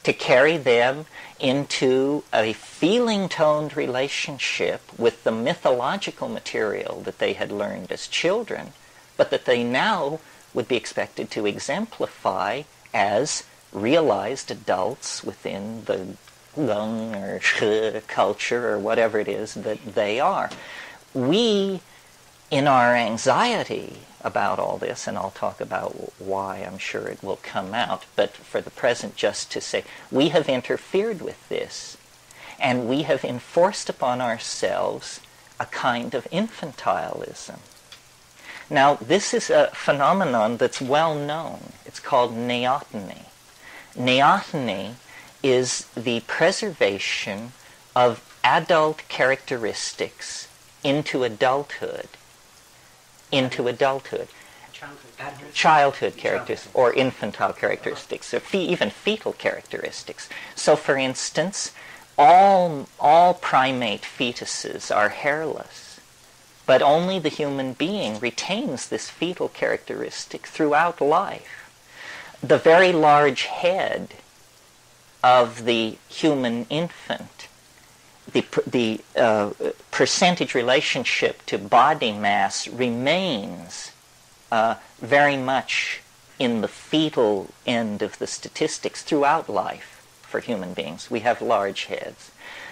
Speaker 1: to carry them into a feeling-toned relationship with the mythological material that they had learned as children, but that they now would be expected to exemplify as realized adults within the lung or culture or whatever it is that they are. We, in our anxiety about all this, and I'll talk about why I'm sure it will come out, but for the present just to say, we have interfered with this, and we have enforced upon ourselves a kind of infantilism. Now, this is a phenomenon that's well known. It's called neoteny. Neoteny is the preservation of adult characteristics into adulthood. Childhood characteristics, or infantile characteristics, or even fetal characteristics. So, for instance, all primate fetuses are hairless, but only the human being retains this fetal characteristic throughout life. The very large head of the human infant, the percentage relationship to body mass remains very much in the fetal end of the statistics throughout life for human beings. We have large heads.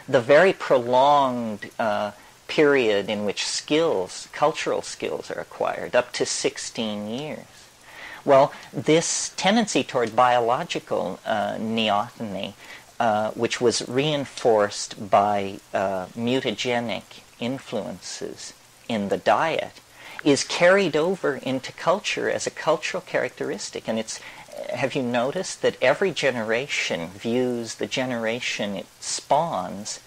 Speaker 1: The very prolonged period in which skills, cultural skills, are acquired, up to 16 years. Well, this tendency toward biological neoteny, which was reinforced by mutagenic influences in the diet, is carried over into culture as a cultural characteristic. And have you noticed that every generation views the generation it spawns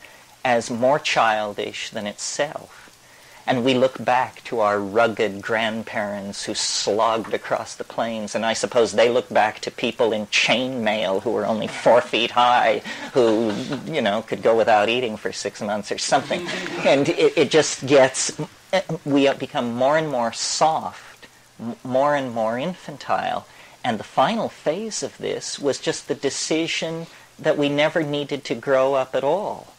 Speaker 1: as more childish than itself? And we look back to our rugged grandparents who slogged across the plains, and I suppose they look back to people in chainmail who were only 4 feet high, who, could go without eating for 6 months or something. And it just gets, we become more and more soft, more and more infantile. And the final phase of this was just the decision that we never needed to grow up at all.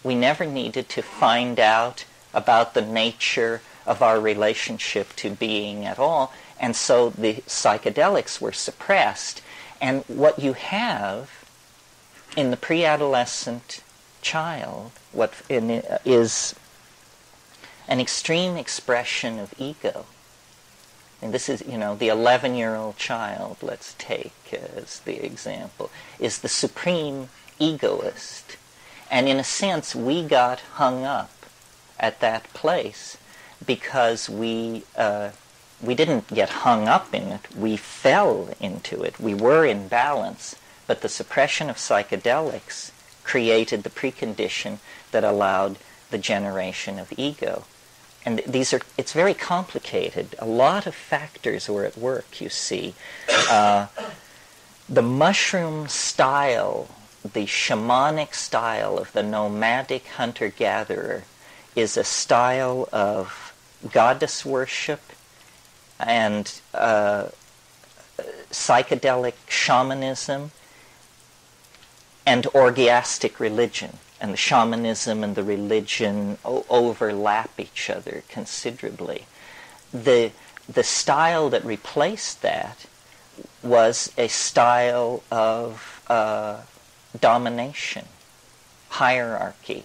Speaker 1: We never needed to find out about the nature of our relationship to being at all. And so the psychedelics were suppressed. And what you have in the pre-adolescent child is an extreme expression of ego. And this is, the 11-year-old child, let's take as the example, is the supreme egoist. And in a sense, we got hung up at that place because we didn't get hung up in it. We fell into it. We were in balance. But the suppression of psychedelics created the precondition that allowed the generation of ego. And it's very complicated. A lot of factors were at work, you see. The mushroom style, the shamanic style of the nomadic hunter-gatherer is a style of goddess worship and psychedelic shamanism and orgiastic religion. And the shamanism and the religion overlap each other considerably. The style that replaced that was a style of domination, hierarchy,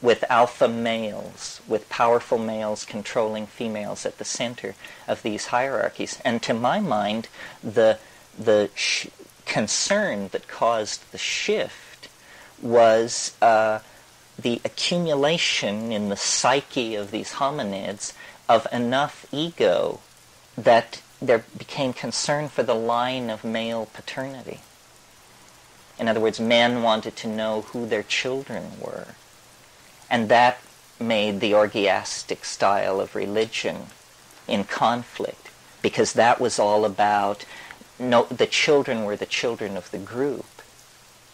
Speaker 1: with alpha males, with powerful males controlling females at the center of these hierarchies. And to my mind, the concern that caused the shift was the accumulation in the psyche of these hominids of enough ego that there became concern for the line of male paternity. In other words, men wanted to know who their children were. And that made the orgiastic style of religion in conflict, because that was all about, the children were the children of the group,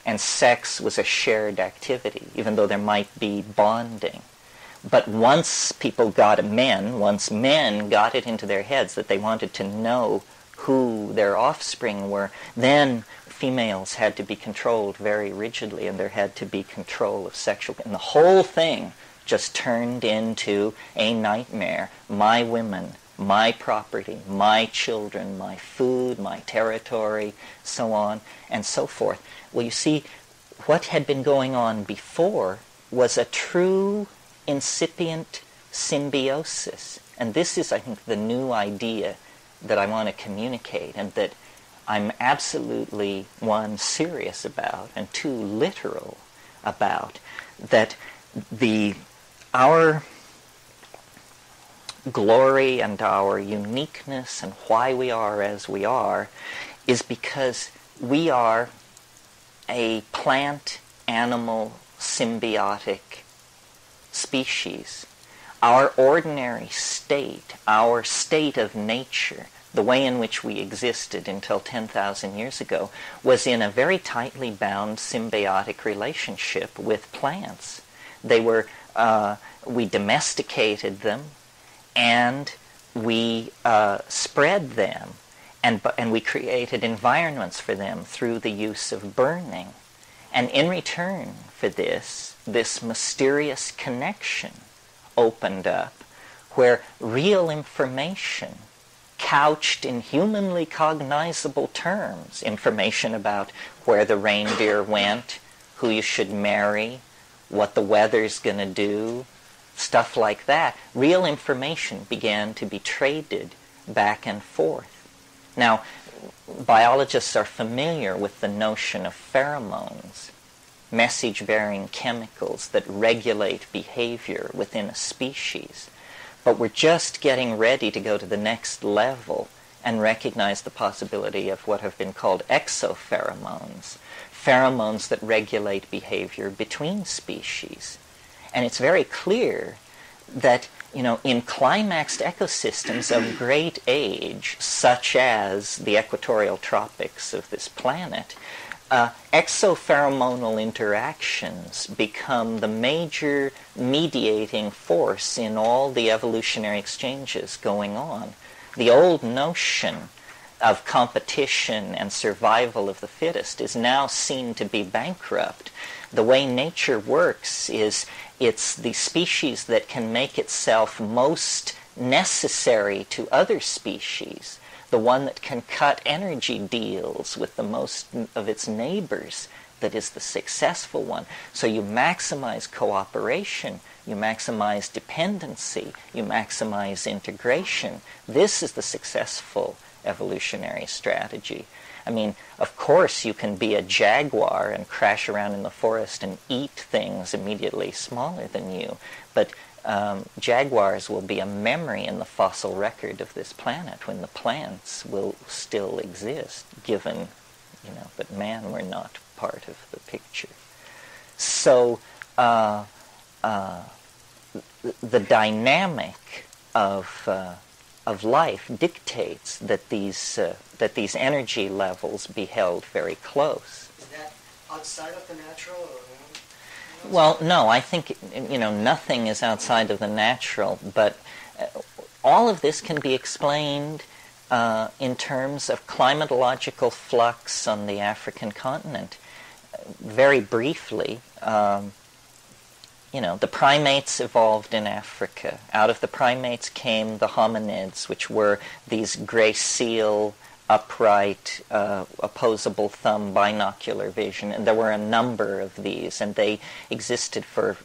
Speaker 1: and sex was a shared activity, even though there might be bonding. But once men got it into their heads that they wanted to know who their offspring were, then females had to be controlled very rigidly, and there had to be control of sexual, and the whole thing just turned into a nightmare. My women, my property, my children, my food, my territory, so on and so forth. Well, you see, what had been going on before was a true incipient symbiosis. And this is, I think, the new idea that I want to communicate, and that I'm absolutely, one, serious about, and two, literal about, that our glory and our uniqueness and why we are as we are is because we are a plant-animal symbiotic species. Our ordinary state, our state of nature, the way in which we existed until 10,000 years ago, was in a very tightly bound symbiotic relationship with plants. We domesticated them, and we spread them, and we created environments for them through the use of burning. And in return for this mysterious connection opened up, where real information couched in humanly cognizable terms, information about where the reindeer went, who you should marry, what the weather's going to do, stuff like that. Real information began to be traded back and forth. Now, biologists are familiar with the notion of pheromones, message-bearing chemicals that regulate behavior within a species. But we're just getting ready to go to the next level and recognize the possibility of what have been called exopheromones, pheromones that regulate behavior between species. And it's very clear that, in climaxed ecosystems of great age, such as the equatorial tropics of this planet, exopheromonal interactions become the major mediating force in all the evolutionary exchanges going on. The old notion of competition and survival of the fittest is now seen to be bankrupt. The way nature works is it's the species that can make itself most necessary to other species, the one that can cut energy deals with the most of its neighbors, that is the successful one. So you maximize cooperation, you maximize dependency, you maximize integration. This is the successful evolutionary strategy. I mean, of course you can be a jaguar and crash around in the forest and eat things immediately smaller than you, but jaguars will be a memory in the fossil record of this planet when the plants will still exist, given, that man were not part of the picture. So the dynamic of life dictates that these energy levels be held very close.
Speaker 8: Is that outside of the natural, or?
Speaker 1: Well, no, I think, nothing is outside of the natural, but all of this can be explained in terms of climatological flux on the African continent. Very briefly, the primates evolved in Africa. Out of the primates came the hominids, which were these gracile, upright, opposable thumb, binocular vision, and there were a number of these, and they existed for,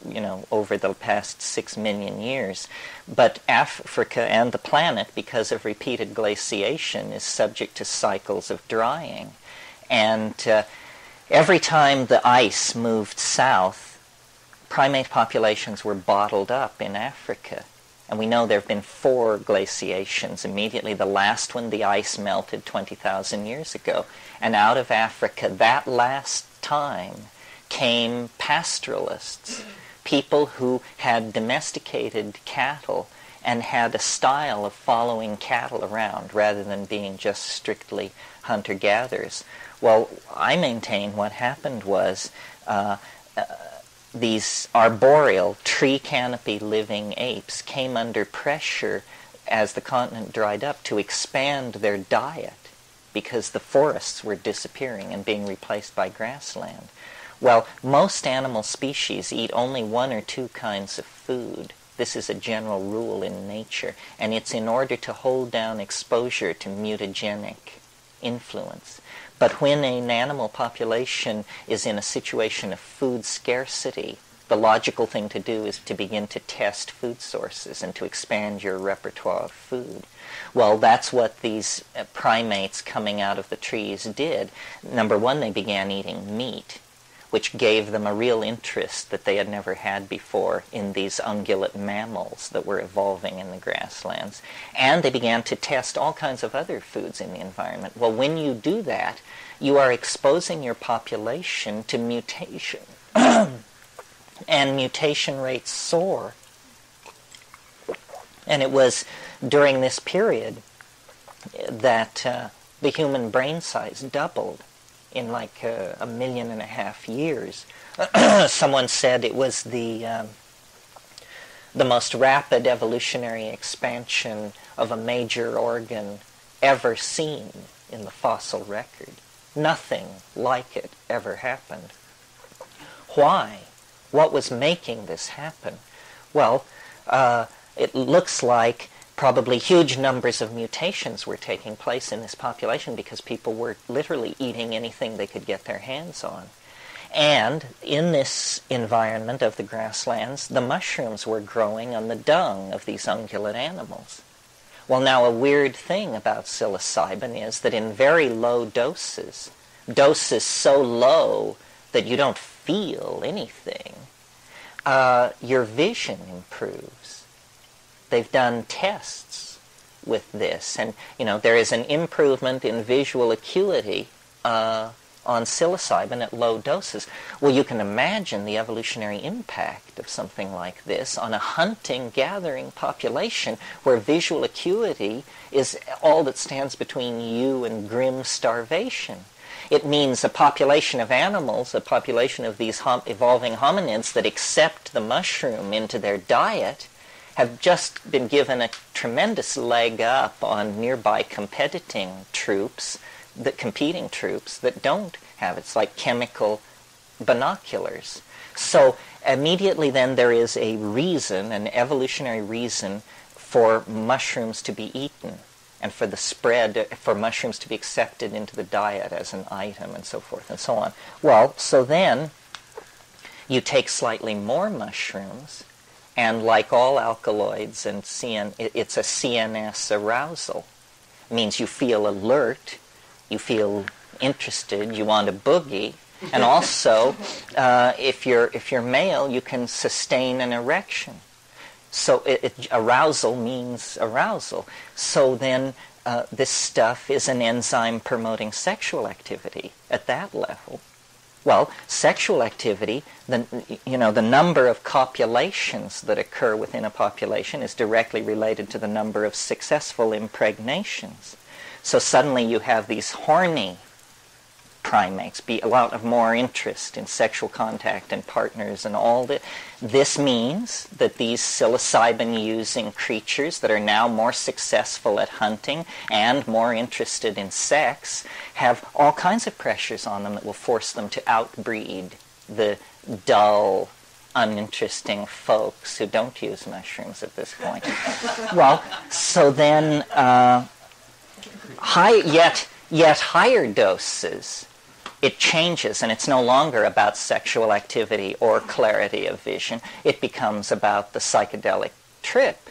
Speaker 1: over the past 6 million years. But Africa and the planet, because of repeated glaciation, is subject to cycles of drying. And every time the ice moved south, primate populations were bottled up in Africa. And we know there have been 4 glaciations immediately. The last one, the ice melted 20,000 years ago. And out of Africa, that last time, came pastoralists, people who had domesticated cattle and had a style of following cattle around rather than being just strictly hunter-gatherers. Well, I maintain what happened was these arboreal, tree canopy living apes came under pressure as the continent dried up to expand their diet, because the forests were disappearing and being replaced by grassland. Well, most animal species eat only one or two kinds of food. This is a general rule in nature, and it's in order to hold down exposure to mutagenic influence. But when an animal population is in a situation of food scarcity, the logical thing to do is to begin to test food sources and to expand your repertoire of food. Well, that's what these primates coming out of the trees did. Number one, they began eating meat, which gave them a real interest that they had never had before in these ungulate mammals that were evolving in the grasslands. And they began to test all kinds of other foods in the environment. Well, when you do that, you are exposing your population to mutation. And mutation rates soar. And it was during this period that the human brain size doubled in like 1.5 million years. Someone said it was the most rapid evolutionary expansion of a major organ ever seen in the fossil record. Nothing like it ever happened. Why? What was making this happen? Well, it looks like probably huge numbers of mutations were taking place in this population because people were literally eating anything they could get their hands on. And in this environment of the grasslands, the mushrooms were growing on the dung of these ungulate animals. Well, now a weird thing about psilocybin is that in very low doses so low that you don't feel anything, your vision improves. They've done tests with this, and there is an improvement in visual acuity on psilocybin at low doses. Well, you can imagine the evolutionary impact of something like this on a hunting, gathering population where visual acuity is all that stands between you and grim starvation. It means a population of animals, a population of these evolving hominids that accept the mushroom into their diet, have just been given a tremendous leg up on nearby competing troops that don't have it. It's like chemical binoculars. So immediately then there is a reason, an evolutionary reason, for mushrooms to be eaten and for the spread, for mushrooms to be accepted into the diet as an item and so forth and so on. Well, so then you take slightly more mushrooms, and like all alkaloids and it's a CNS arousal. It means you feel alert, you feel interested, you want to boogie, and also if you're male, you can sustain an erection. So arousal means arousal. So then this stuff is an enzyme promoting sexual activity at that level. Well, sexual activity, the number of copulations that occur within a population is directly related to the number of successful impregnations. So suddenly you have these horny primates, be a lot of more interest in sexual contact and partners and all that. This means that these psilocybin-using creatures that are now more successful at hunting and more interested in sex have all kinds of pressures on them that will force them to outbreed the dull, uninteresting folks who don't use mushrooms at this point. Well, so then yet higher doses, it changes, and it's no longer about sexual activity or clarity of vision. It becomes about the psychedelic trip,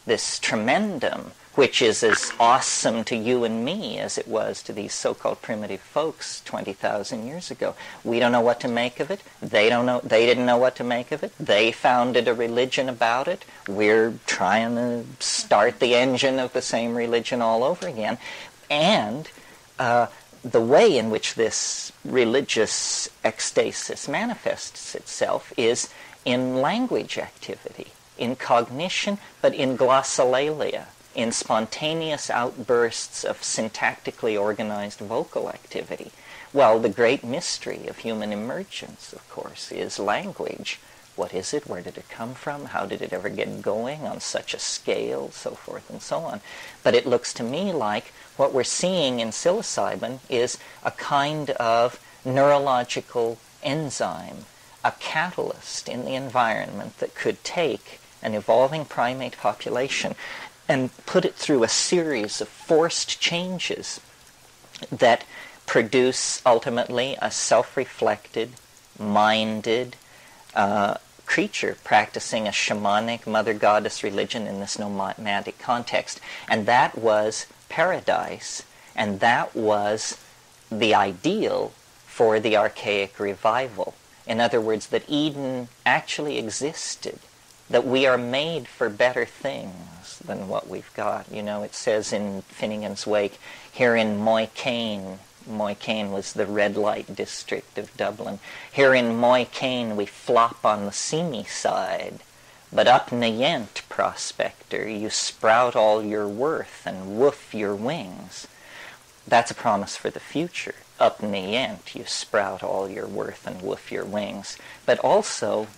Speaker 1: this tremendum, which is as awesome to you and me as it was to these so-called primitive folks 20,000 years ago. We don't know what to make of it. They didn't know what to make of it. They founded a religion about it. We're trying to start the engine of the same religion all over again. And the way in which this religious ecstasis manifests itself is in language activity, in cognition, but in glossolalia, in spontaneous outbursts of syntactically organized vocal activity. Well, the great mystery of human emergence, of course, is language. What is it? Where did it come from? How did it ever get going on such a scale? So forth and so on. But it looks to me like what we're seeing in psilocybin is a kind of neurological enzyme, a catalyst in the environment that could take an evolving primate population and put it through a series of forced changes that produce ultimately a self-reflected, minded creature practicing a shamanic mother goddess religion in this nomadic context. And that was paradise, and that was the ideal for the archaic revival. In other words, that Eden actually existed, that we are made for better things than what we've got. You know, it says in Finnegan's Wake, here in Moycane was the red light district of Dublin. Here in Moycane we flop on the seamy side, but up Nayent, prospector, you sprout all your worth and woof your wings. That's a promise for the future. Up Nayent you sprout all your worth and woof your wings. But also,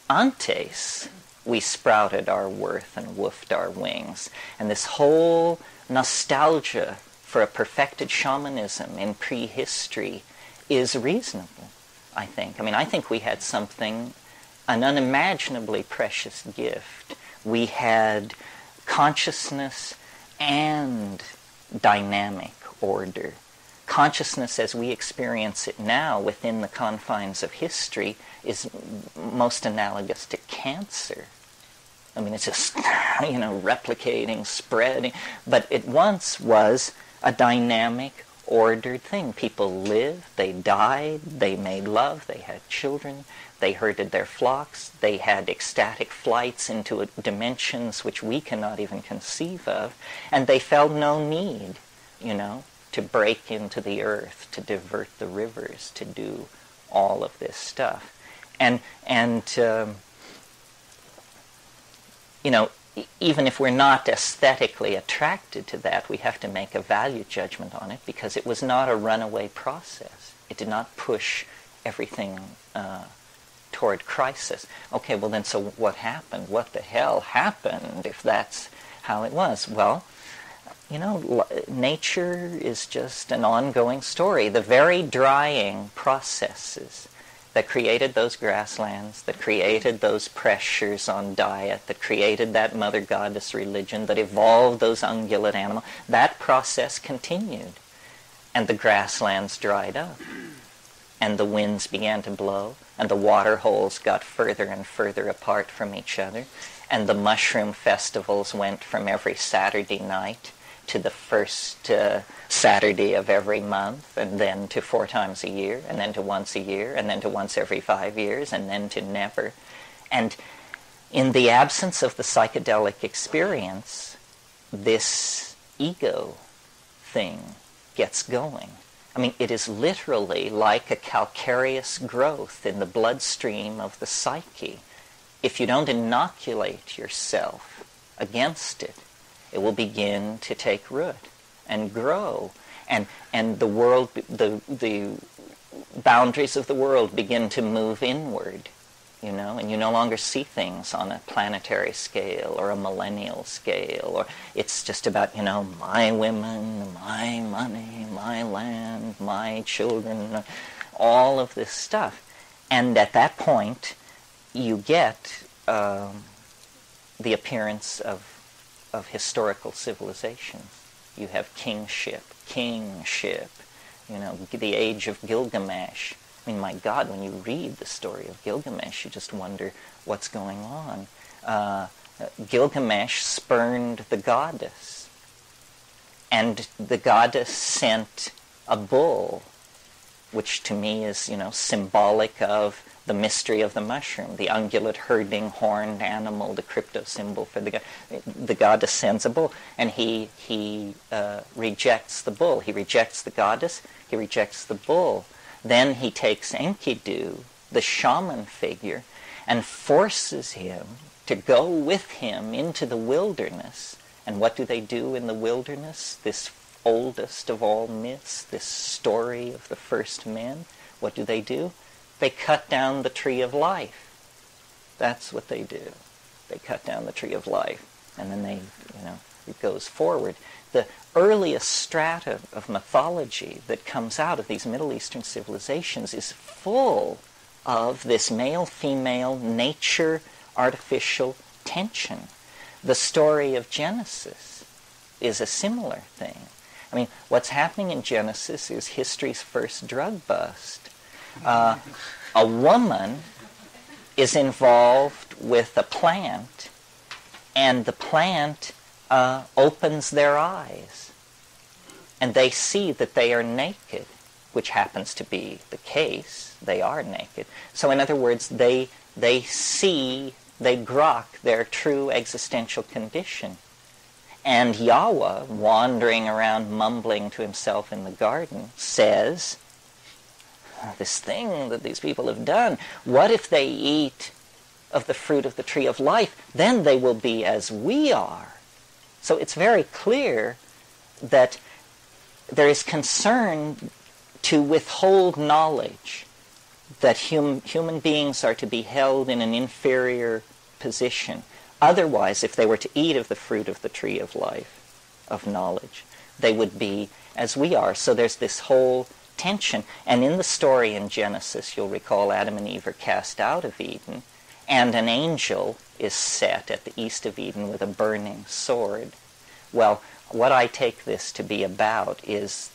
Speaker 1: antes, we sprouted our worth and woofed our wings. And this whole nostalgia for a perfected shamanism in prehistory is reasonable, I think. I mean, I think we had something, an unimaginably precious gift. We had consciousness and dynamic order. Consciousness as we experience it now within the confines of history is most analogous to cancer. I mean, it's just, replicating, spreading. But it once was a dynamic, ordered thing. People lived, they died, they made love, they had children, they herded their flocks, they had ecstatic flights into dimensions which we cannot even conceive of, and they felt no need, to break into the earth, to divert the rivers, to do all of this stuff. And even if we're not aesthetically attracted to that, we have to make a value judgment on it because it was not a runaway process. It did not push everything toward crisis. Okay, well then, so what happened? What the hell happened if that's how it was? Well, nature is just an ongoing story. The very drying processes that created those grasslands, that created those pressures on diet, that created that mother goddess religion, that evolved those ungulate animals, that process continued. And the grasslands dried up. And the winds began to blow. And the water holes got further and further apart from each other. And the mushroom festivals went from every Saturday night to the first Saturday of every month, and then to 4 times a year, and then to once a year, and then to once every 5 years, and then to never. And in the absence of the psychedelic experience, this ego thing gets going. I mean, it is literally like a calcareous growth in the bloodstream of the psyche. If you don't inoculate yourself against it, it will begin to take root and grow, and the world, the boundaries of the world begin to move inward, and you no longer see things on a planetary scale or a millennial scale, or it's just about, my women, my money, my land, my children, all of this stuff. And at that point, you get the appearance of historical civilizations. You have kingship, the age of Gilgamesh. I mean, my God, when you read the story of Gilgamesh, you just wonder what's going on. Gilgamesh spurned the goddess, and the goddess sent a bull, which to me is, symbolic of the mystery of the mushroom, the ungulate herding horned animal, the crypto symbol for the goddess sends a bull, and he rejects the bull. He rejects the goddess, he rejects the bull. Then he takes Enkidu, the shaman figure, and forces him to go with him into the wilderness. And what do they do in the wilderness? This oldest of all myths, this story of the first men. What do? They cut down the tree of life. That's what they do. They cut down the tree of life, and then it goes forward. The earliest strata of mythology that comes out of these Middle Eastern civilizations is full of this male-female nature artificial tension. The story of Genesis is a similar thing. I mean, what's happening in Genesis is history's first drug bust. A woman is involved with a plant, and the plant opens their eyes, and they see that they are naked, which happens to be the case. They are naked. So in other words, they grok their true existential condition. And Yahweh, wandering around mumbling to himself in the garden, says, this thing that these people have done, what if they eat of the fruit of the tree of life? Then they will be as we are. So it's very clear that there is concern to withhold knowledge, that human beings are to be held in an inferior position. Otherwise, if they were to eat of the fruit of the tree of life, of knowledge, they would be as we are. So there's this whole tension. And in the story in Genesis, you'll recall Adam and Eve are cast out of Eden, and an angel is set at the east of Eden with a burning sword. Well, what I take this to be about is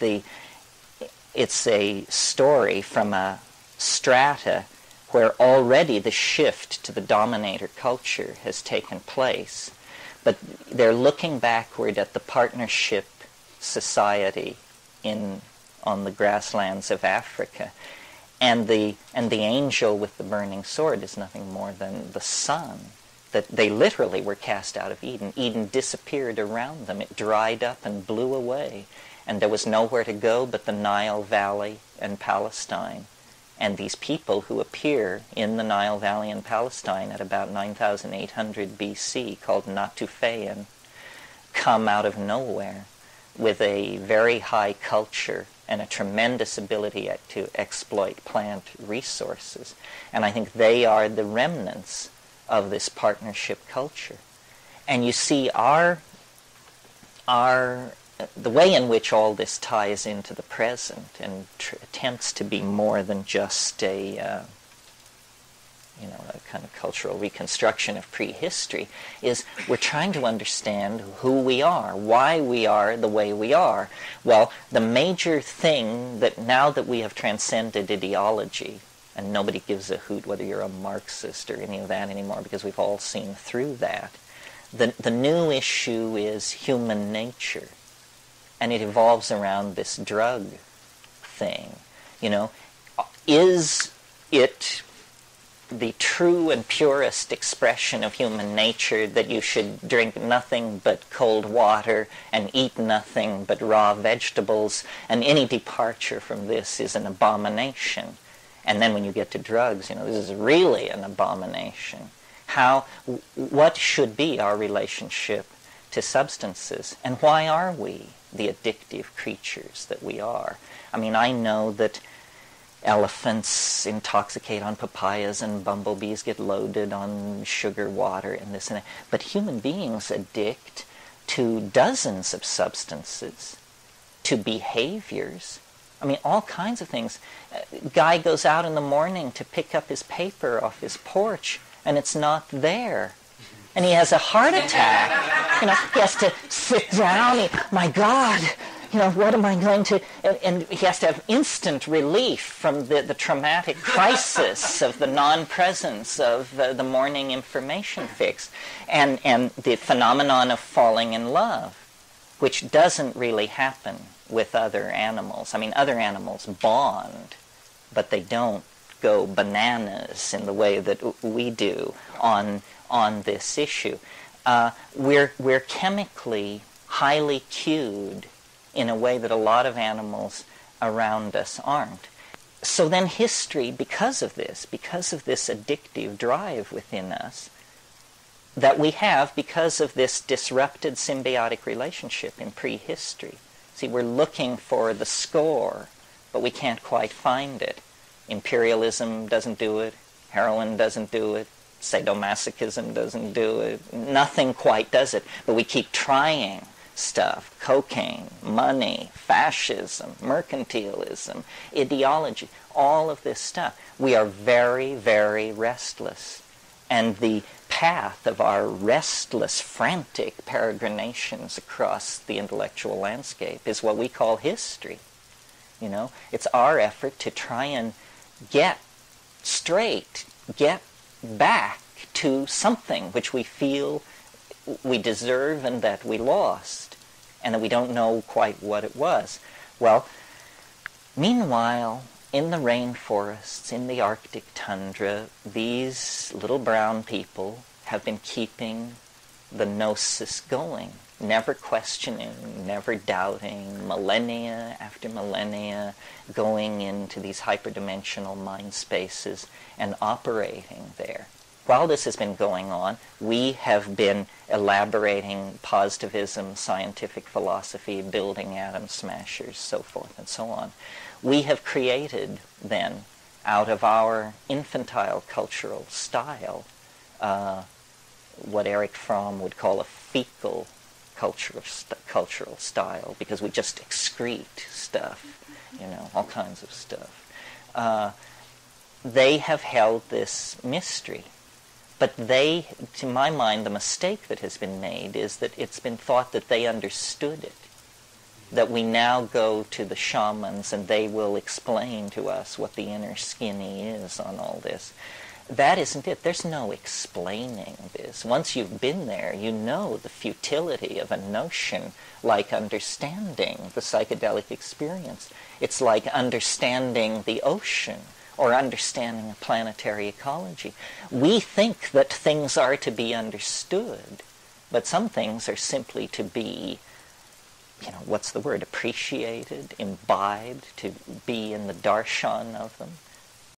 Speaker 1: it's a story from a strata where already the shift to the dominator culture has taken place. But they're looking backward at the partnership society on the grasslands of Africa. And the angel with the burning sword is nothing more than the sun. That they literally were cast out of Eden. Eden disappeared around them. It dried up and blew away. And there was nowhere to go but the Nile Valley and Palestine. And these people who appear in the Nile Valley and Palestine at about 9,800 BC, called Natufean, come out of nowhere with a very high culture and a tremendous ability to exploit plant resources. And I think they are the remnants of this partnership culture. And you see the way in which all this ties into the present and attempts to be more than just a kind of cultural reconstruction of prehistory is we're trying to understand who we are, why we are the way we are. Well, the major thing that now that we have transcended ideology, and nobody gives a hoot whether you're a Marxist or any of that anymore because we've all seen through that, the new issue is human nature. And it evolves around this drug thing. Is it the true and purest expression of human nature that you should drink nothing but cold water and eat nothing but raw vegetables, and any departure from this is an abomination? And then when you get to drugs, this is really an abomination. What should be our relationship to substances, and why are we the addictive creatures that we are? I mean, I know that elephants intoxicate on papayas and bumblebees get loaded on sugar water and this and that, but human beings addict to dozens of substances, to behaviors. I mean, all kinds of things. A guy goes out in the morning to pick up his paper off his porch, and it's not there. And he has a heart attack. He has to sit down. My God, what am I going to... And he has to have instant relief from the traumatic crisis of the non-presence of the morning information fix. And the phenomenon of falling in love, which doesn't really happen with other animals. I mean, other animals bond, but they don't go bananas in the way that we do on this issue. We're chemically highly cued in a way that a lot of animals around us aren't. So then history, because of this addictive drive within us that we have, because of this disrupted symbiotic relationship in prehistory. See, we're looking for the score, but we can't quite find it. Imperialism doesn't do it. Heroin doesn't do it. Sadomasochism doesn't do it. Nothing quite does it. But we keep trying stuff. Cocaine, money, fascism, mercantilism, ideology, all of this stuff. We are very, very restless. And the path of our restless, frantic peregrinations across the intellectual landscape is what we call history. You know, it's our effort to try and get straight, get back to something which we feel we deserve and that we lost, and that we don't know quite what it was. Well, meanwhile, in the rainforests, in the Arctic tundra, these little brown people have been keeping the gnosis going, never questioning, never doubting, millennia after millennia, going into these hyperdimensional mind spaces and operating there. While this has been going on, we have been elaborating positivism, scientific philosophy, building atom smashers, so forth and so on. We have created, then, out of our infantile cultural style, what Erich Fromm would call a fecal cultural style, because we just excrete stuff, you know, all kinds of stuff. They have held this mystery. But they, to my mind, the mistake that has been made is that it's been thought that they understood it. That we now go to the shamans and they will explain to us what the inner skinny is on all this. That isn't it. There's no explaining this. Once you've been there, you know the futility of a notion like understanding the psychedelic experience. It's like understanding the ocean or understanding a planetary ecology. We think that things are to be understood, but some things are simply to be, you know, what's the word, appreciated, imbibed, to be in the darshan of them.